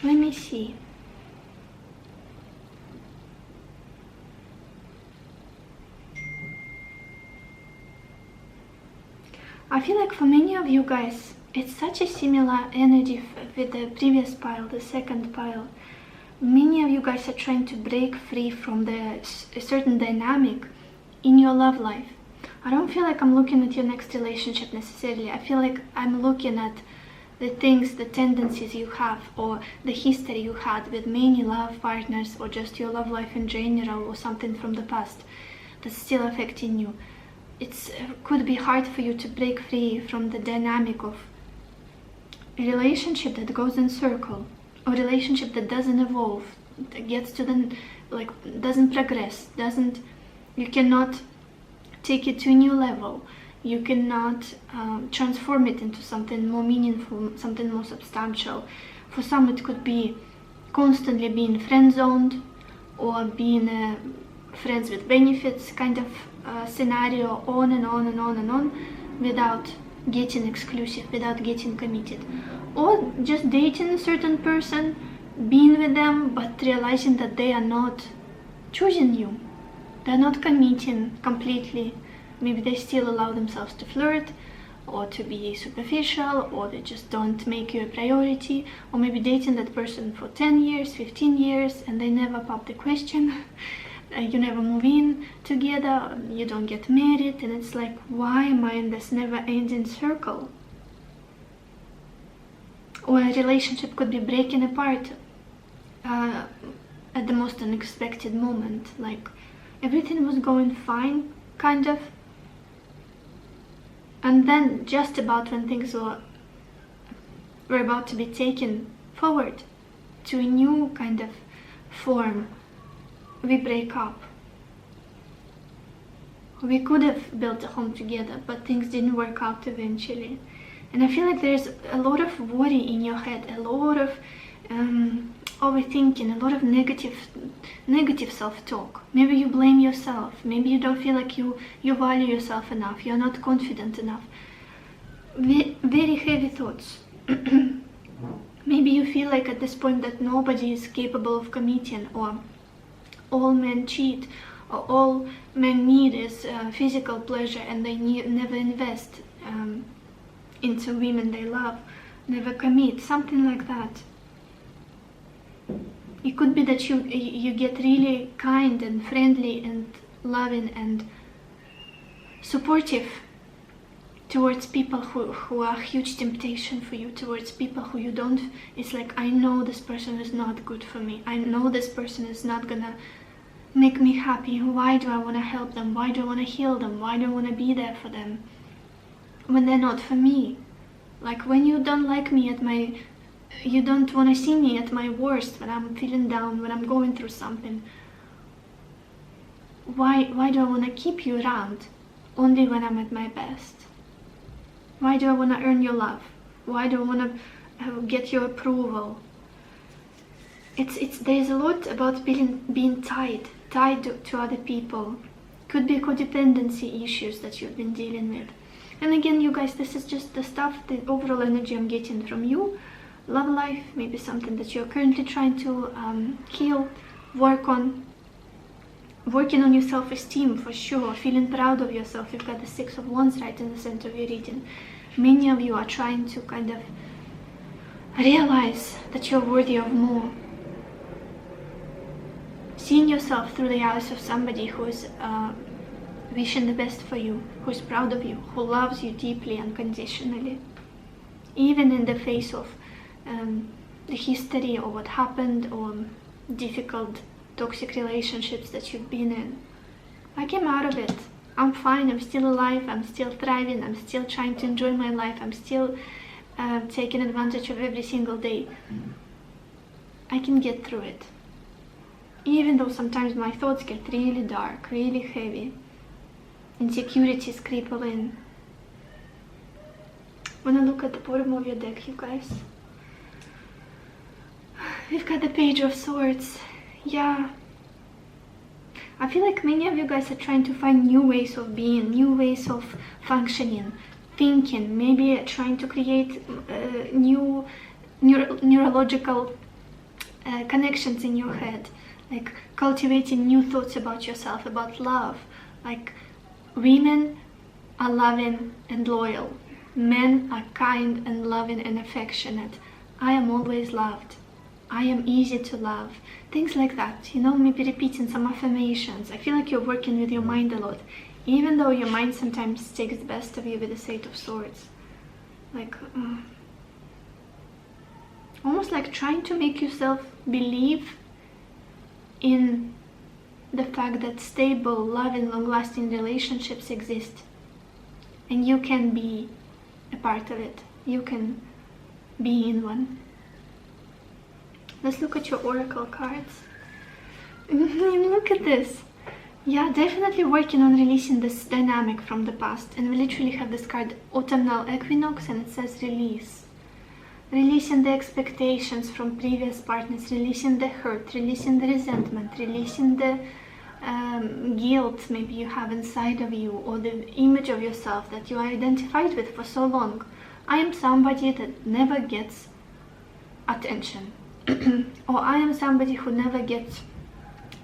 Let me see. I feel like for many of you guys, it's such a similar energy with the previous pile, the second pile. Many of you guys are trying to break free from a certain dynamic in your love life. I don't feel like I'm looking at your next relationship necessarily. I feel like I'm looking at the things, the tendencies you have, or the history you had with many love partners, or just your love life in general, or something from the past that's still affecting you. It could be hard for you to break free from the dynamic of a relationship that goes in circle, a relationship that doesn't evolve, that gets to the, doesn't progress, you cannot take it to a new level, you cannot transform it into something more meaningful, something more substantial. For some it could be constantly being friend-zoned, or being friends with benefits kind of scenario, on and on and on and on, without getting exclusive, without getting committed. Or just dating a certain person, being with them, but realizing that they are not choosing you. They're not committing completely. Maybe they still allow themselves to flirt, or to be superficial, or they just don't make you a priority. Or maybe dating that person for 10 years, 15 years, and they never pop the question. You never move in together, you don't get married, and it's like, why am I in this never-ending circle? Or a relationship could be breaking apart at the most unexpected moment. Like, everything was going fine, kind of, and then just about when things were about to be taken forward to a new kind of form, we break up. We could have built a home together, but things didn't work out eventually. And I feel like there's a lot of worry in your head, a lot of overthinking, a lot of negative self-talk. Maybe you blame yourself. Maybe you don't feel like you value yourself enough. You're not confident enough. Very heavy thoughts. Maybe you feel like at this point that nobody is capable of committing, or all men cheat, or all men need is physical pleasure, and they never invest into women they love, never commit, something like that. It could be that you get really kind and friendly and loving and supportive towards people who are a huge temptation for you, towards people who you don't, it's like, I know this person is not good for me, I know this person is not gonna make me happy, why do I want to help them, why do I want to heal them, why do I want to be there for them when they're not for me? Like when you don't like me at my, you don't want to see me at my worst, when I'm feeling down, when I'm going through something, why do I want to keep you around only when I'm at my best? Why do I want to earn your love? Why do I want to get your approval? There's a lot about being tied to other people. Could be codependency issues that you've been dealing with. And again, you guys, this is just the stuff, the overall energy I'm getting from you. Love life, maybe something that you're currently trying to heal, work on. Working on your self-esteem for sure, feeling proud of yourself. You've got the Six of Wands right in the center of your reading. Many of you are trying to kind of realize that you're worthy of more. Seeing yourself through the eyes of somebody who is wishing the best for you, who is proud of you, who loves you deeply, unconditionally. Even in the face of the history or what happened, or difficult toxic relationships that you've been in. I came out of it. I'm fine, I'm still alive, I'm still thriving, I'm still trying to enjoy my life, I'm still taking advantage of every single day. I can get through it. Even though sometimes my thoughts get really dark, really heavy. Insecurities creep in. When I look at the bottom of your deck, you guys, we've got the Page of Swords. Yeah, I feel like many of you guys are trying to find new ways of being, new ways of functioning, thinking, maybe trying to create new neurological connections in your head, like cultivating new thoughts about yourself, about love. Like, women are loving and loyal, men are kind and loving and affectionate. I am always loved. I am easy to love. Things like that, you know, maybe repeating some affirmations. I feel like you're working with your mind a lot, even though your mind sometimes takes the best of you with the Eight of Swords. Like, almost like trying to make yourself believe in the fact that stable, loving, long-lasting relationships exist. And you can be a part of it. You can be in one. Let's look at your oracle cards. Look at this. Yeah, definitely working on releasing this dynamic from the past. And we literally have this card, Autumnal Equinox, and it says release. Releasing the expectations from previous partners, releasing the hurt, releasing the resentment, releasing the guilt maybe you have inside of you, or the image of yourself that you are identified with for so long. I am somebody that never gets attention. Or I am somebody who never gets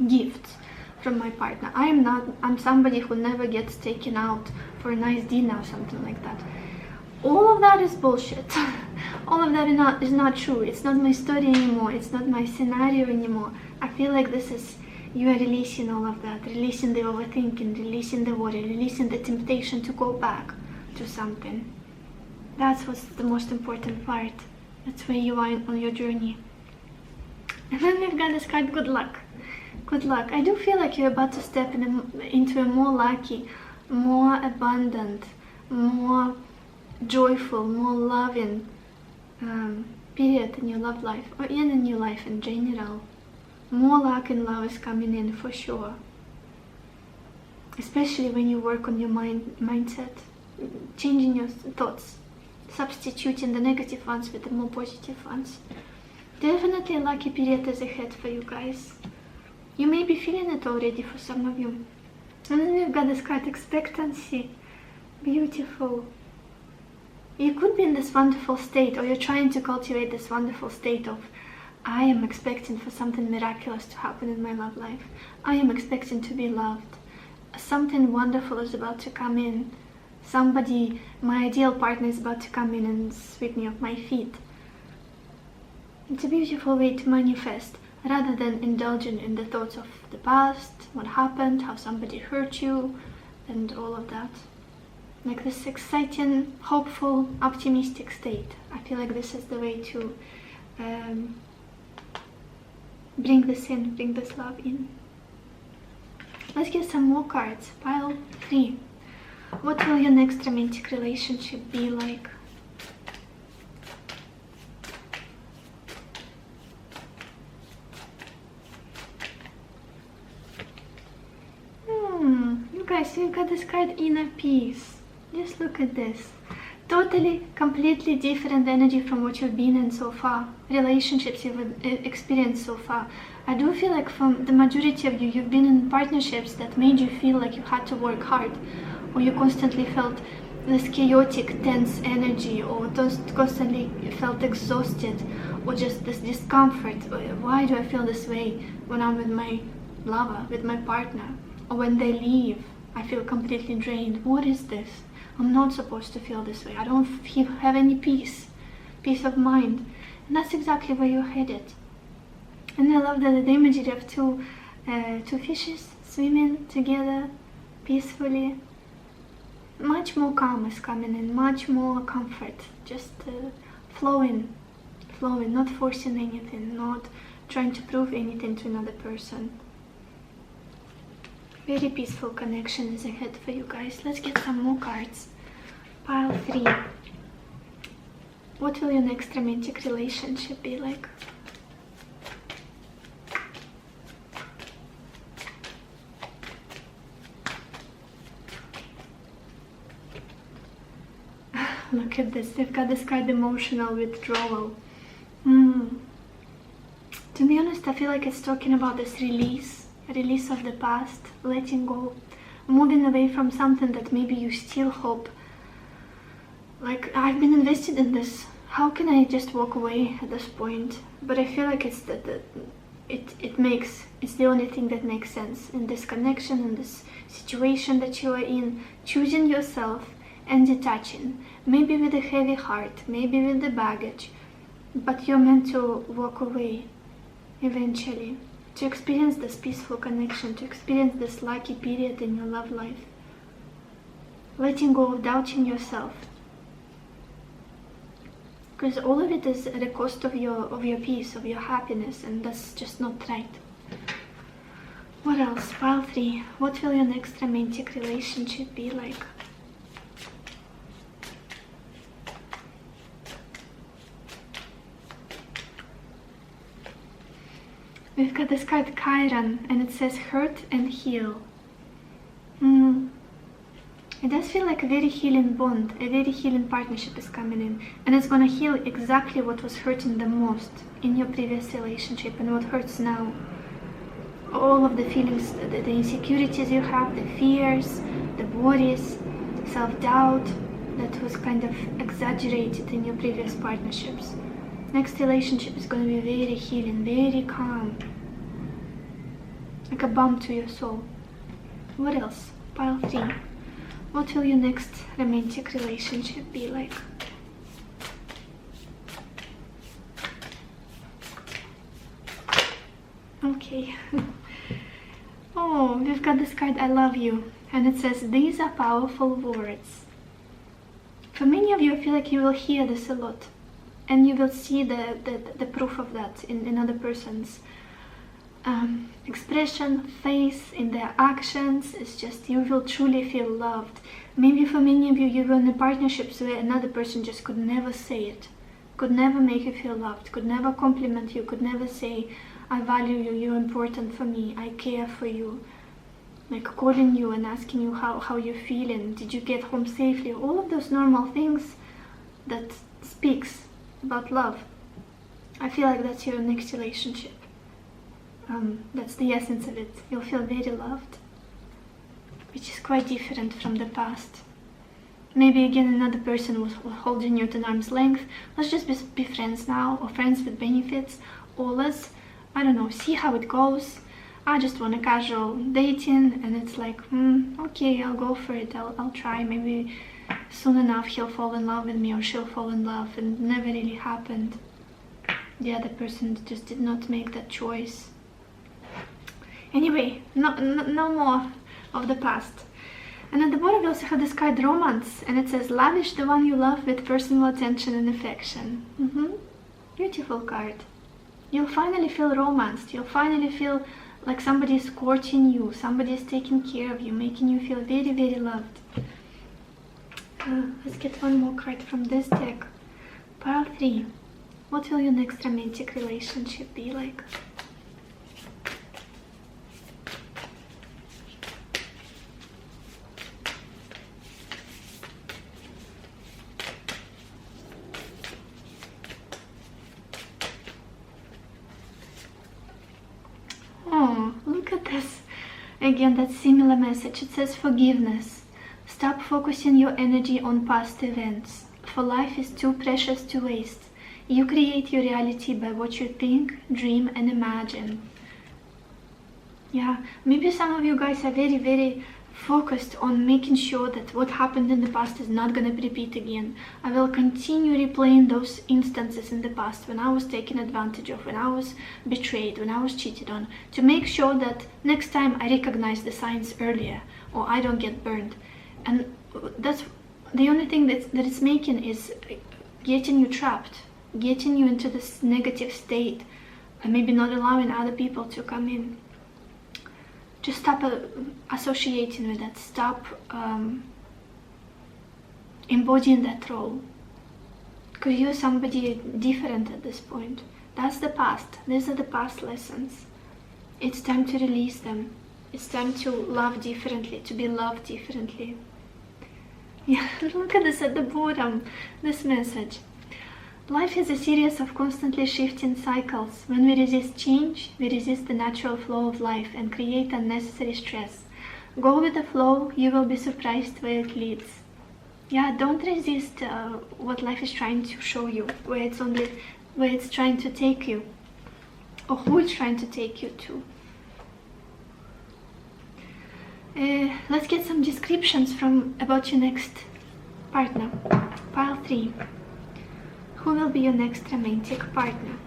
gifts from my partner. I'm somebody who never gets taken out for a nice dinner or something like that. All of that is bullshit. All of that is not true. It's not my story anymore. It's not my scenario anymore. I feel like this is, you are releasing all of that, releasing the overthinking, releasing the worry, releasing the temptation to go back to something. That's what's the most important part. That's where you are on your journey. And then we've got this card, good luck. Good luck. I do feel like you're about to step into a more lucky, more abundant, more joyful, more loving period in your love life, or in your life in general. More luck and love is coming in for sure. Especially when you work on your mindset, changing your thoughts, substituting the negative ones with the more positive ones. Definitely a lucky period is ahead for you guys. You may be feeling it already for some of you. And then we've got this card, expectancy. Beautiful. You could be in this wonderful state, or you're trying to cultivate this wonderful state of, I am expecting for something miraculous to happen in my love life. I am expecting to be loved. Something wonderful is about to come in. Somebody, my ideal partner, is about to come in and sweep me off my feet. It's a beautiful way to manifest, rather than indulging in the thoughts of the past, what happened, how somebody hurt you, and all of that. Like this exciting, hopeful, optimistic state. I feel like this is the way to bring this in, bring this love in. Let's get some more cards. Pile 3. What will your next romantic relationship be like? You guys, we've got this card, inner peace. Just look at this. Totally, completely different energy from what you've been in so far. Relationships you've experienced so far. I do feel like from the majority of you, you've been in partnerships that made you feel like you had to work hard, or you constantly felt this chaotic, tense energy, or just constantly felt exhausted, or just this discomfort. Why do I feel this way when I'm with my lover, with my partner? Or when they leave, I feel completely drained. What is this? I'm not supposed to feel this way. I don't have any peace of mind. And that's exactly where you're headed. And I love that the imagery of two fishes swimming together peacefully. Much more calm is coming in, much more comfort. Just flowing, not forcing anything, not trying to prove anything to another person. Very peaceful connection is ahead for you guys. Let's get some more cards. Pile 3. What will your next romantic relationship be like? Look at this. We've got this card, emotional withdrawal. To be honest, I feel like it's talking about this release of the past, letting go, moving away from something that maybe you still hope. Like, I've been invested in this. How can I just walk away at this point? But I feel like it's it's the only thing that makes sense in this connection, in this situation that you are in. Choosing yourself and detaching, maybe with a heavy heart, maybe with the baggage, but you're meant to walk away eventually, to experience this peaceful connection, to experience this lucky period in your love life. Letting go of doubting yourself. Because all of it is at the cost of your peace, of your happiness, and that's just not right. What else? Pile 3. What will your next romantic relationship be like? We've got this card, Chiron, and it says hurt and heal. It does feel like a very healing bond, a very healing partnership is coming in. And it's gonna heal exactly what was hurting the most in your previous relationship and what hurts now. All of the feelings, the insecurities you have, the fears, the worries, self-doubt that was kind of exaggerated in your previous partnerships. Next relationship is going to be very healing, very calm. Like a balm to your soul. What else? Pile 3. What will your next romantic relationship be like? Okay. Oh, we've got this card, I love you. And it says, these are powerful words. For many of you, I feel like you will hear this a lot. And you will see the proof of that in another person's expression, face, in their actions. It's just, you will truly feel loved. Maybe for many of you, you were in partnerships where another person just could never say it, could never make you feel loved, could never compliment you, could never say, I value you, you're important for me, I care for you. Like calling you and asking you how you're feeling, did you get home safely, all of those normal things. that speaks about love. I feel like that's your next relationship. That's the essence of it. You'll feel very loved, which is quite different from the past. Maybe again another person was holding you at an arm's length. Let's just be friends now, or friends with benefits, or let's, I don't know, see how it goes. I just want a casual dating, and it's like, okay, I'll go for it, I'll try. Maybe soon enough he'll fall in love with me, or she'll fall in love, and it never really happened. The other person just did not make that choice. Anyway, no more of the past. And at the bottom we also have this card romance, and it says lavish the one you love with personal attention and affection. Beautiful card. You'll finally feel romanced. You'll finally feel like somebody is courting you, somebody is taking care of you, making you feel very, very loved. Let's get one more card from this deck. Pile 3. What will your next romantic relationship be like? Look at this. Again, that similar message. It says forgiveness. Stop focusing your energy on past events, for life is too precious to waste. You create your reality by what you think, dream, and imagine. Yeah, maybe some of you guys are very, very focused on making sure that what happened in the past is not going to repeat again. I will continue replaying those instances in the past when I was taken advantage of, when I was betrayed, when I was cheated on, to make sure that next time I recognize the signs earlier, or I don't get burned. And that's the only thing that it's making is getting you trapped, getting you into this negative state, and maybe not allowing other people to come in. Just stop associating with that. Stop embodying that role. Because you're somebody different at this point. That's the past. These are the past lessons. It's time to release them. It's time to love differently, to be loved differently. Yeah, look at this at the bottom, this message. Life is a series of constantly shifting cycles. When we resist change, we resist the natural flow of life and create unnecessary stress. Go with the flow, you will be surprised where it leads. Yeah, don't resist what life is trying to show you, where it's trying to take you, or who it's trying to take you to. Let's get some descriptions about your next partner. Pile 3. Who will be your next romantic partner?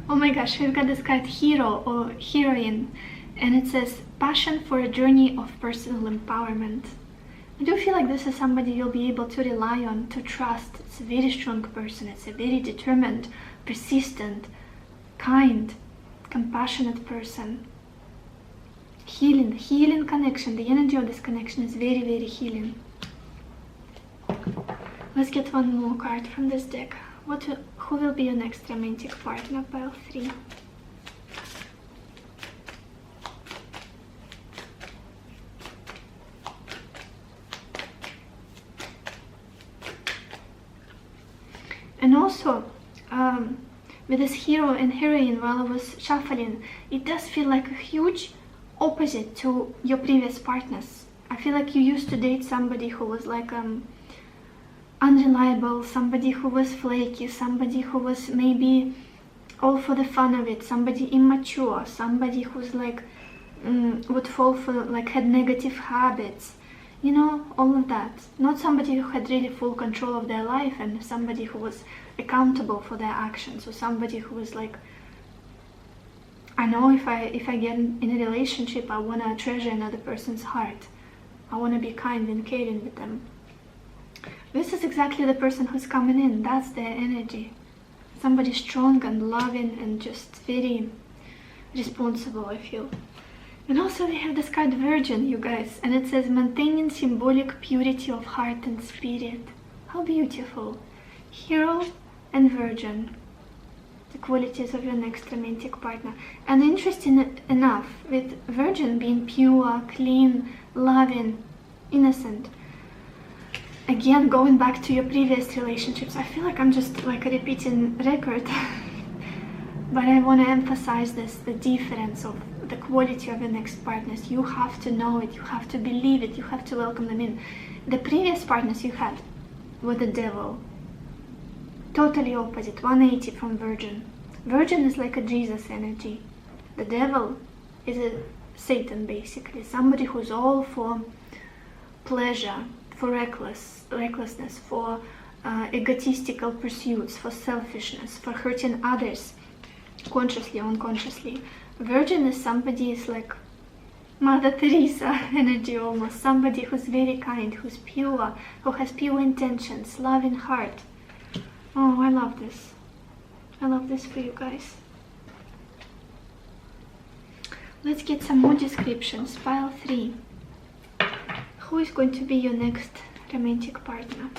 Oh my gosh, we've got this card hero or heroine, and it says passion for a journey of personal empowerment. I do feel like this is somebody you'll be able to rely on, to trust. It's a very strong person. It's a very determined, persistent, kind, compassionate person. Healing connection. The energy of this connection is very, very healing. Let's get one more card from this deck. Who will be your next romantic partner? Pile 3. And also, with this hero and heroine, while I was shuffling, it does feel like a huge opposite to your previous partners. I feel like you used to date somebody who was like unreliable, somebody who was flaky, somebody who was maybe all for the fun of it, somebody immature, somebody who's like would fall for, like, had negative habits, you know, all of that. Not somebody who had really full control of their life, and somebody who was accountable for their actions, or somebody who was like, I know if I get in a relationship, I want to treasure another person's heart. I want to be kind and caring with them. This is exactly the person who's coming in. That's their energy. Somebody strong and loving and just very responsible, I feel. And also we have this card Virgin, you guys, and it says maintaining symbolic purity of heart and spirit. How beautiful. Hero and Virgin. the qualities of your next romantic partner. And interesting enough, with Virgin being pure, clean, loving, innocent, again, going back to your previous relationships, I feel like I'm just like a repeating record. But I want to emphasize this, the difference of the quality of your next partners. You have to know it, you have to believe it, you have to welcome them in. The previous partners you had were the devil. Totally opposite, 180 from Virgin. Virgin is like a Jesus energy. The devil is a Satan, basically. Somebody who's all for pleasure, for recklessness, for egotistical pursuits, for selfishness, for hurting others, consciously or unconsciously. Virgin is somebody is like Mother Teresa energy almost. Somebody who's very kind, who's pure, who has pure intentions, loving heart. Oh, I love this. I love this for you guys. Let's get some more descriptions. Pile 3. Who is going to be your next romantic partner?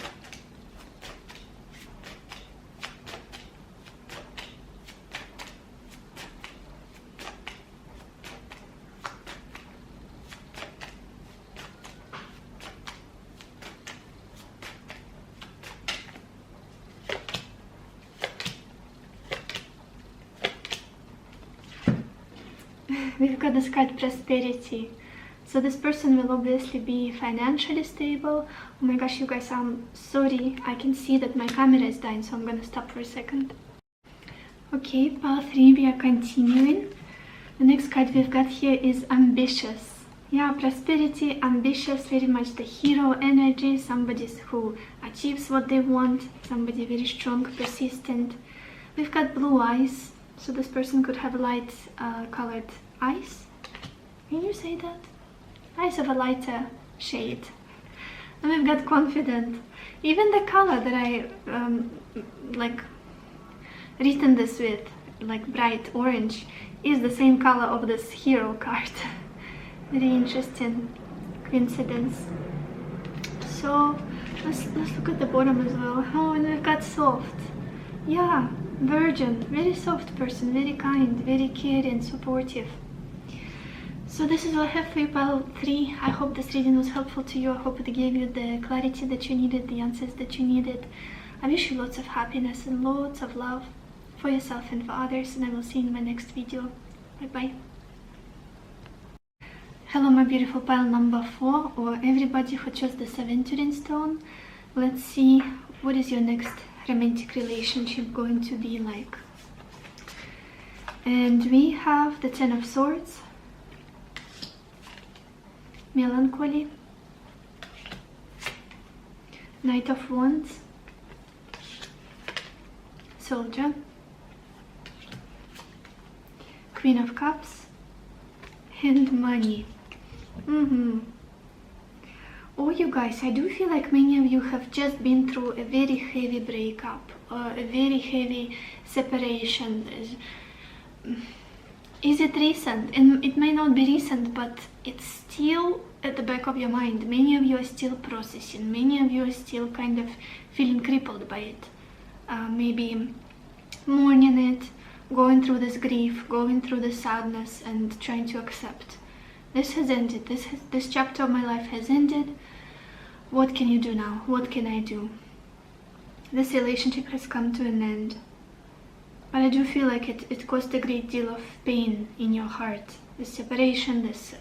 We've got this card prosperity. So this person will obviously be financially stable. Oh my gosh, you guys, I'm sorry. I can see that my camera is dying, so I'm gonna stop for a second. Okay, pile 3, we are continuing. The next card we've got here is ambitious. Yeah, prosperity, ambitious, very much the hero energy. Somebody who achieves what they want. Somebody very strong, persistent. We've got blue eyes. So this person could have light colored eyes. Can you say that? Eyes of a lighter shade. And we've got confident. Even the color that I like written this with, like bright orange, is the same color of this hero card. Very interesting coincidence. So let's look at the bottom as well. Oh, and we've got soft. Yeah, Virgin, very soft person, very kind, very caring, supportive. So this is what I have for you, pile 3. I hope this reading was helpful to you. I hope it gave you the clarity that you needed, the answers that you needed. I wish you lots of happiness and lots of love for yourself and for others, and I will see you in my next video. Bye bye. Hello my beautiful pile number 4, or everybody who chose this aventuring stone. Let's see what is your next romantic relationship going to be like. And we have the 10 of Swords, melancholy, Knight of Wands, Soldier, Queen of Cups, and money. Oh, you guys, I do feel like many of you have just been through a very heavy breakup, a very heavy separation. Is it recent? And it may not be recent, but it's still at the back of your mind. Many of you are still processing. Many of you are still kind of feeling crippled by it. Maybe mourning it, going through this grief, going through the sadness, and trying to accept. This has ended. This chapter of my life has ended. What can you do now? What can I do? This relationship has come to an end. But I do feel like it caused a great deal of pain in your heart. This separation, this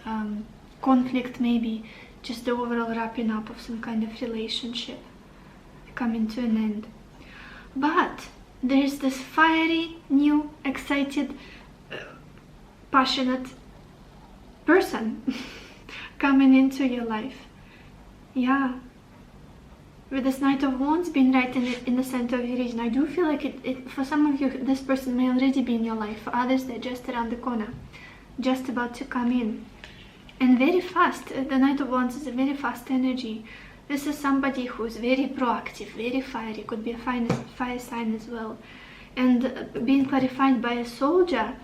conflict, maybe just the overall wrapping up of some kind of relationship, coming to an end. But there's this fiery, new, excited, passionate person coming into your life. Yeah, with this Knight of Wands being right in the center of your region, I do feel like for some of you, this person may already be in your life. For others, they're just around the corner, just about to come in. And very fast. The Knight of Wands is a very fast energy. This is somebody who's very proactive, very fiery, could be a fire sign as well. And being clarified by a soldier,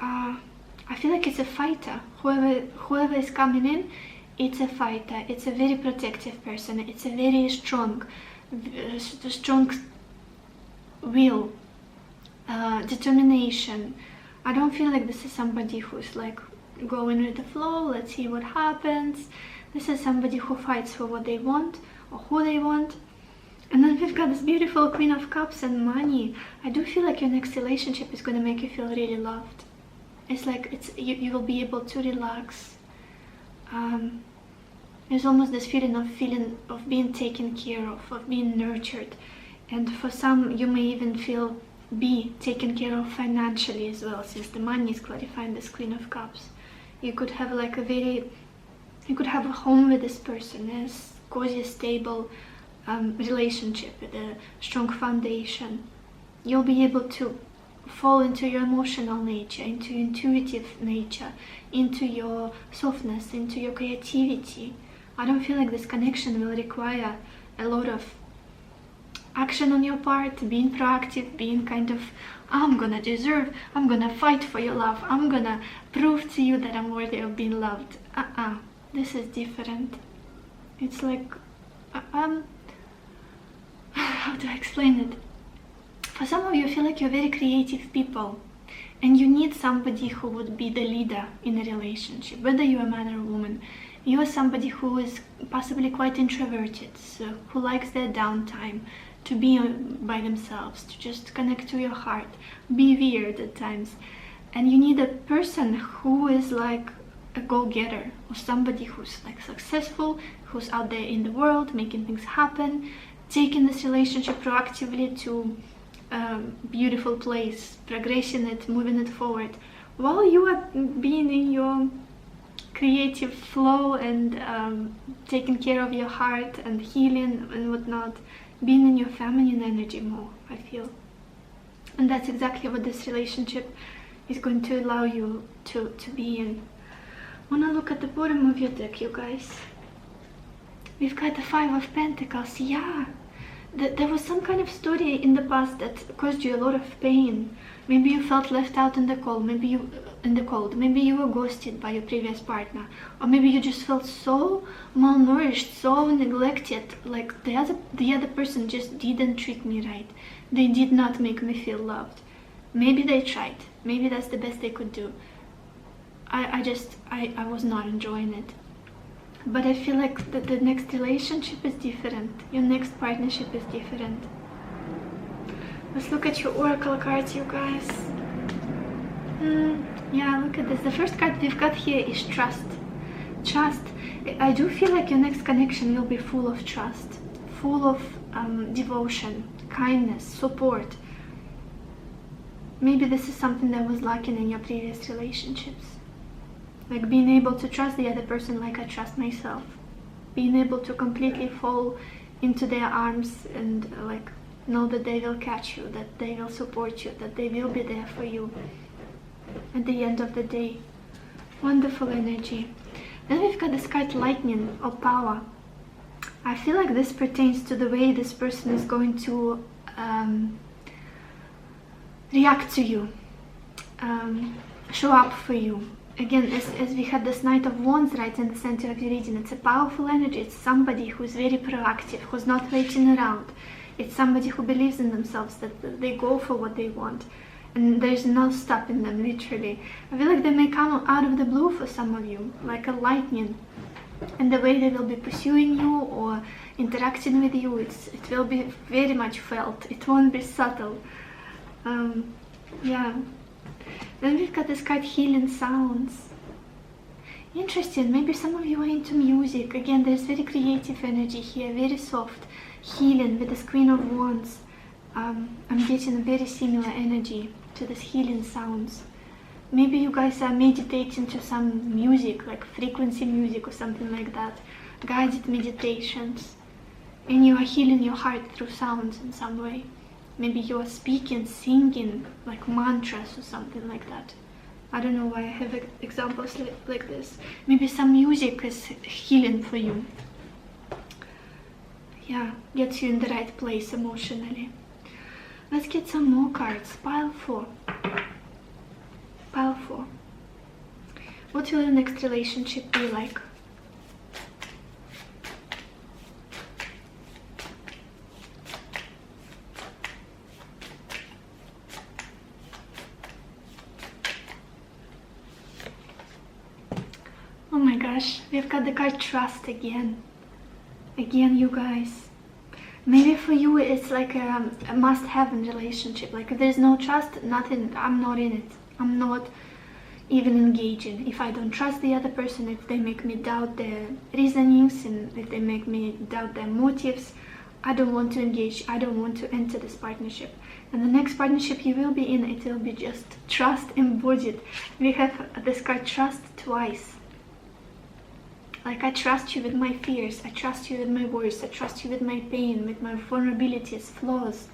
I feel like it's a fighter. Whoever is coming in, it's a fighter. It's a very protective person. It's a very strong will. determination. I don't feel like this is somebody who's like going with the flow, let's see what happens. This is somebody who fights for what they want or who they want. And then we've got this beautiful Queen of Cups and money. I do feel like your next relationship is going to make you feel really loved. It's like you will be able to relax. There's almost this feeling of being taken care of being nurtured. And for some, you may even be taken care of financially as well, since the money is clarifying this Queen of Cups. You could have like you could have a home with this person, a cozy, stable relationship with a strong foundation. You'll be able to fall into your emotional nature, into your intuitive nature, into your softness, into your creativity. I don't feel like this connection will require a lot of action on your part, being proactive, being kind of, I'm gonna fight for your love, I'm gonna prove to you that I'm worthy of being loved. This is different. It's like, how do I explain it? For some of you, I feel like you're very creative people and you need somebody who would be the leader in a relationship, whether you're a man or a woman. You're somebody who is possibly quite introverted, so who likes their downtime, to be by themselves, to just connect to your heart, be weird at times. And you need a person who is like a go-getter, or somebody who's like successful, who's out there in the world, making things happen, taking this relationship proactively to a beautiful place, progressing it, moving it forward, while you are being in your creative flow and taking care of your heart and healing and whatnot, being in your feminine energy more, I feel. And that's exactly what this relationship is going to allow you to be in. When I look at the bottom of your deck, you guys, we've got the Five of Pentacles. Yeah, there was some kind of story in the past that caused you a lot of pain. Maybe you felt left out in the cold, maybe you were ghosted by your previous partner, or maybe you just felt so malnourished, so neglected, like the other person just didn't treat me right. They did not make me feel loved. Maybe they tried, maybe that's the best they could do. I was not enjoying it. But I feel like the next relationship is different. Your next partnership is different. Let's look at your oracle cards, you guys. Yeah, look at this. The first card we've got here is trust. Trust. I do feel like your next connection will be full of trust, full of devotion, kindness, support. Maybe this is something that was lacking in your previous relationships. Like being able to trust the other person like I trust myself. Being able to completely fall into their arms and like know that they will catch you, that they will support you, that they will be there for you at the end of the day. Wonderful energy. Then we've got this card Lightning or Power. I feel like this pertains to the way this person is going to react to you, show up for you. Again, as we had this Knight of Wands right in the center of your reading, it's a powerful energy. It's somebody who's very proactive, who's not waiting around. It's somebody who believes in themselves, that they go for what they want. And there's no stopping them, literally. I feel like they may come out of the blue for some of you, like a lightning. And the way they will be pursuing you or interacting with you, it will be very much felt. It won't be subtle. Yeah. Then we've got this card Healing Sounds. Interesting, maybe some of you are into music. Again, there's very creative energy here, very soft. Healing with this Queen of Wands. I'm getting a very similar energy to this Healing Sounds. Maybe you guys are meditating to some music, like frequency music or something like that. Guided meditations. And you are healing your heart through sounds in some way. Maybe you are speaking, singing, like mantras or something like that. I don't know why I have examples like this. Maybe some music is healing for you. Yeah, gets you in the right place emotionally. Let's get some more cards. Pile 4. Pile 4. What will your next relationship be like? gosh, we've got the card trust again. Again, you guys. Maybe for you it's like a must-have in relationship. Like if there's no trust, nothing, I'm not in it. I'm not even engaging. If I don't trust the other person, if they make me doubt their reasonings and if they make me doubt their motives, I don't want to engage. I don't want to enter this partnership. And the next partnership you will be in, it will be just trust embodied. We have this card trust twice. Like I trust you with my fears, I trust you with my worries, I trust you with my pain, with my vulnerabilities, flaws.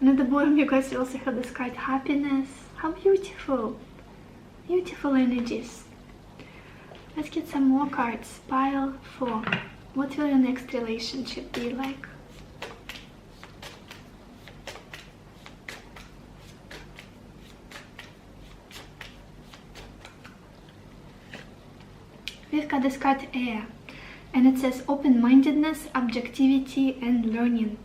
And at the bottom you guys also have this card happiness. How beautiful. Beautiful energies. Let's get some more cards. Pile 4. What will your next relationship be like? We've got this card Air, and it says open-mindedness, objectivity, and learning.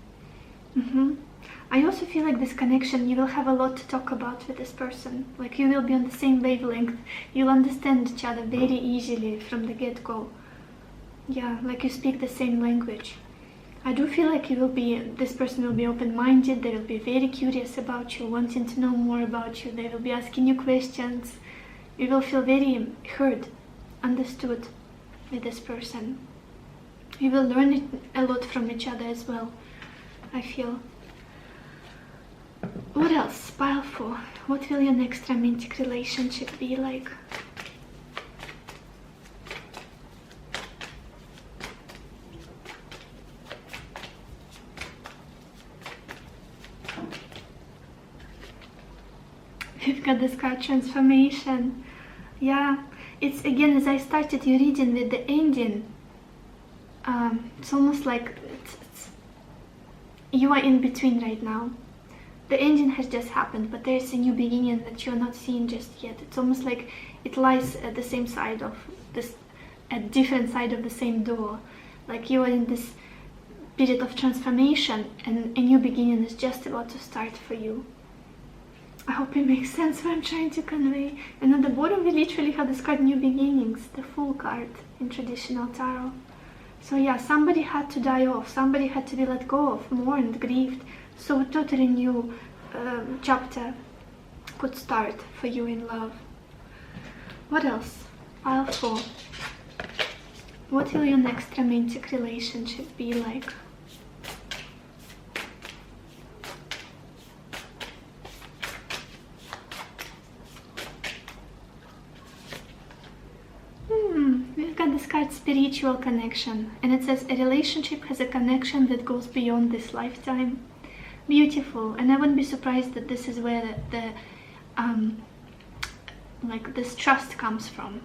I also feel like this connection, you will have a lot to talk about with this person. Like you will be on the same wavelength. You'll understand each other very easily from the get-go. Yeah, like you speak the same language. I do feel like this person will be open-minded. They will be very curious about you, wanting to know more about you. They will be asking you questions. You will feel very heard, understood with this person. You will learn a lot from each other as well, I feel. What else? Pile 4. What will your next romantic relationship be like? We've got this card transformation. Yeah, it's again, as I started your reading with the ending, it's almost like you are in between right now. The ending has just happened, but there's a new beginning that you're not seeing just yet. It's almost like it lies at the same side of this, a different side of the same door. Like you are in this period of transformation and a new beginning is just about to start for you. I hope it makes sense what I'm trying to convey. And at the bottom we literally have this card New Beginnings, the Fool card in traditional tarot. So yeah, somebody had to die off, somebody had to be let go of, mourned, grieved. So a totally new chapter could start for you in love. What else? Pile 4. What will your next romantic relationship be like? We've got this card Spiritual Connection, and it says a relationship has a connection that goes beyond this lifetime. Beautiful. And I wouldn't be surprised that this is where like this trust comes from.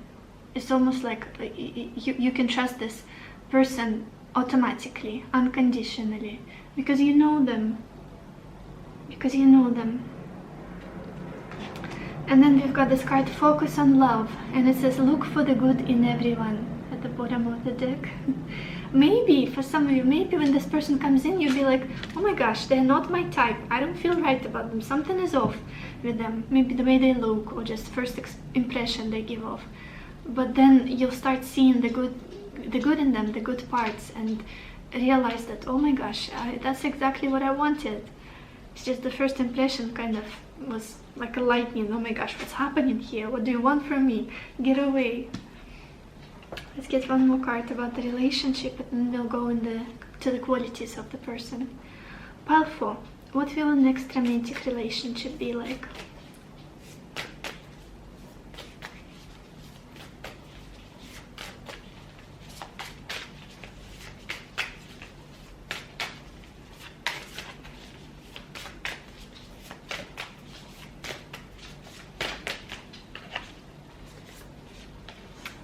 It's almost like you can trust this person automatically, unconditionally, because you know them. And then we've got this card Focus on Love, and it says look for the good in everyone at the bottom of the deck. Maybe for some of you, maybe when this person comes in, you'll be like, oh my gosh, they're not my type. I don't feel right about them. Something is off with them. Maybe the way they look or just first impression they give off. But then you'll start seeing the good in them, the good parts, and realize that, oh my gosh, that's exactly what I wanted. It's just the first impression kind of was like a lightning. Oh my gosh, what's happening here? What do you want from me? Get away. Let's get one more card about the relationship, and then we'll go to the qualities of the person. Pile 4. What will the next romantic relationship be like?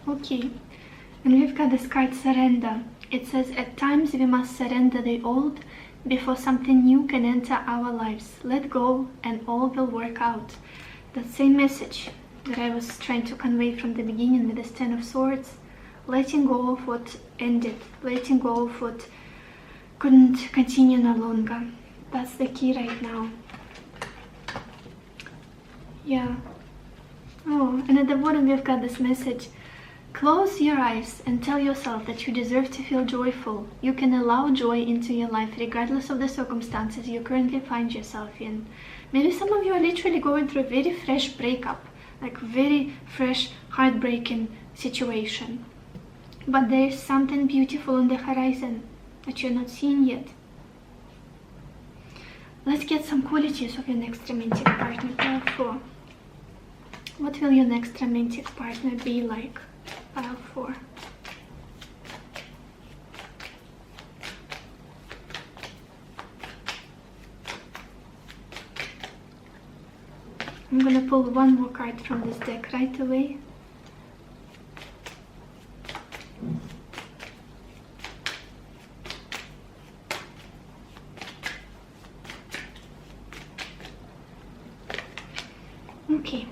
Okay. And we've got this card Surrender. It says, at times we must surrender the old before something new can enter our lives. Let go and all will work out. That same message that I was trying to convey from the beginning with this 10 of Swords. Letting go of what ended. Letting go of what couldn't continue no longer. That's the key right now. Yeah. Oh, and at the bottom we've got this message. Close your eyes and tell yourself that you deserve to feel joyful. You can allow joy into your life regardless of the circumstances you currently find yourself in. Maybe some of you are literally going through a very fresh breakup, like very fresh, heartbreaking situation. But there is something beautiful on the horizon that you're not seeing yet. Let's get some qualities of your next romantic partner. Pile 4. What will your next romantic partner be like? Pile 4. I'm gonna pull one more card from this deck right away. Okay,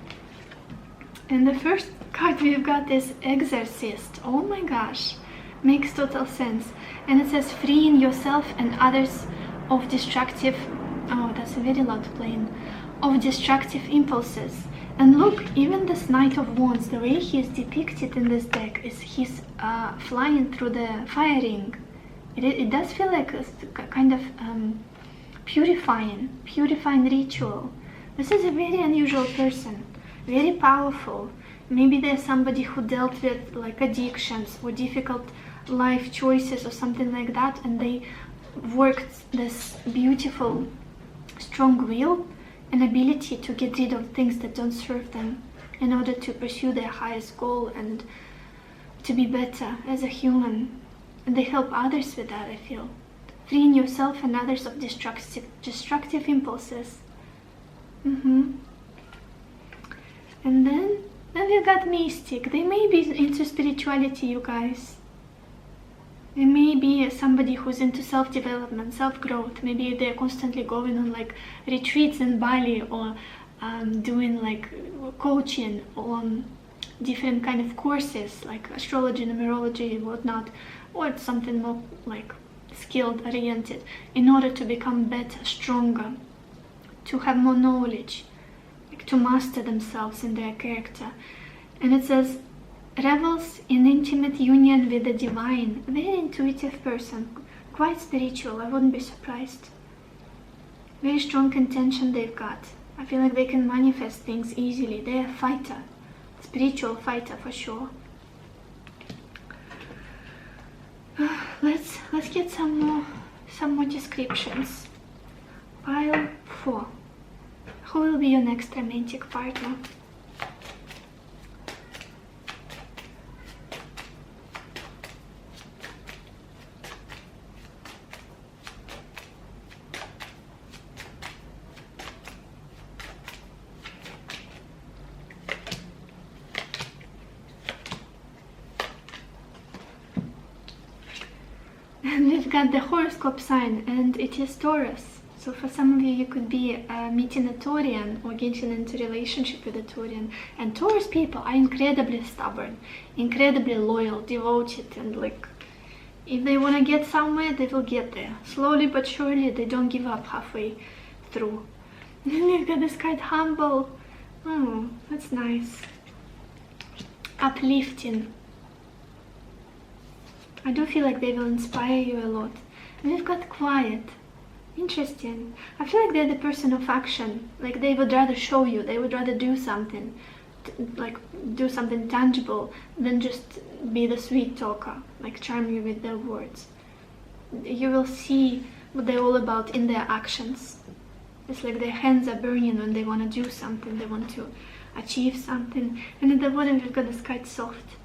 and the first card we've got is Exorcist. Oh my gosh, makes total sense. And it says freeing yourself and others of destructive, oh that's a very loud plane, of destructive impulses. And look, even this Knight of Wands, the way he is depicted in this deck is he's flying through the fire ring. It does feel like a kind of purifying ritual. This is a very unusual person, very powerful. Maybe there's somebody who dealt with like addictions or difficult life choices or something like that, and they worked this beautiful, strong will and ability to get rid of things that don't serve them in order to pursue their highest goal and to be better as a human. And they help others with that, I feel. Freeing yourself and others of destructive impulses. And then we've got Mystic. They may be into spirituality, you guys. They may be somebody who's into self-development, self-growth. Maybe they're constantly going on like retreats in Bali, or doing like coaching on different kind of courses like astrology, numerology, whatnot, or something more like skilled oriented, in order to become better, stronger, to have more knowledge, like to master themselves in their character. And it says revels in intimate union with the divine. Very intuitive person, quite spiritual, I wouldn't be surprised. Very strong intention they've got. I feel like they can manifest things easily. They're a fighter, spiritual fighter for sure. Let's get some more descriptions. Pile 4. Who will be your next romantic partner? And we've got the horoscope sign, and it is Taurus. So for some of you, you could be meeting a Taurian or getting into a relationship with a Taurian. And Taurus people are incredibly stubborn, incredibly loyal, devoted, and like, if they want to get somewhere, they will get there. Slowly but surely, they don't give up halfway through. Then we've got this card, Humble. Oh, that's nice. Uplifting. I do feel like they will inspire you a lot. And we've got Quiet. Interesting. I feel like they're the person of action. Like they would rather show you, they would rather do something, like do something tangible than just be the sweet talker, like charm you with their words. You will see what they're all about in their actions. It's like their hands are burning when they want to do something, they want to achieve something. And in the bottom we've got this kite, Soft.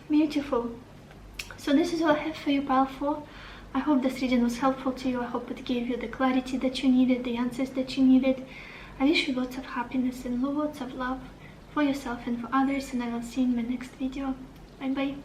Beautiful. So this is all I have for you, Pile 4. I hope this reading was helpful to you. I hope it gave you the clarity that you needed, the answers that you needed. I wish you lots of happiness and lots of love for yourself and for others, and I will see you in my next video. Bye bye.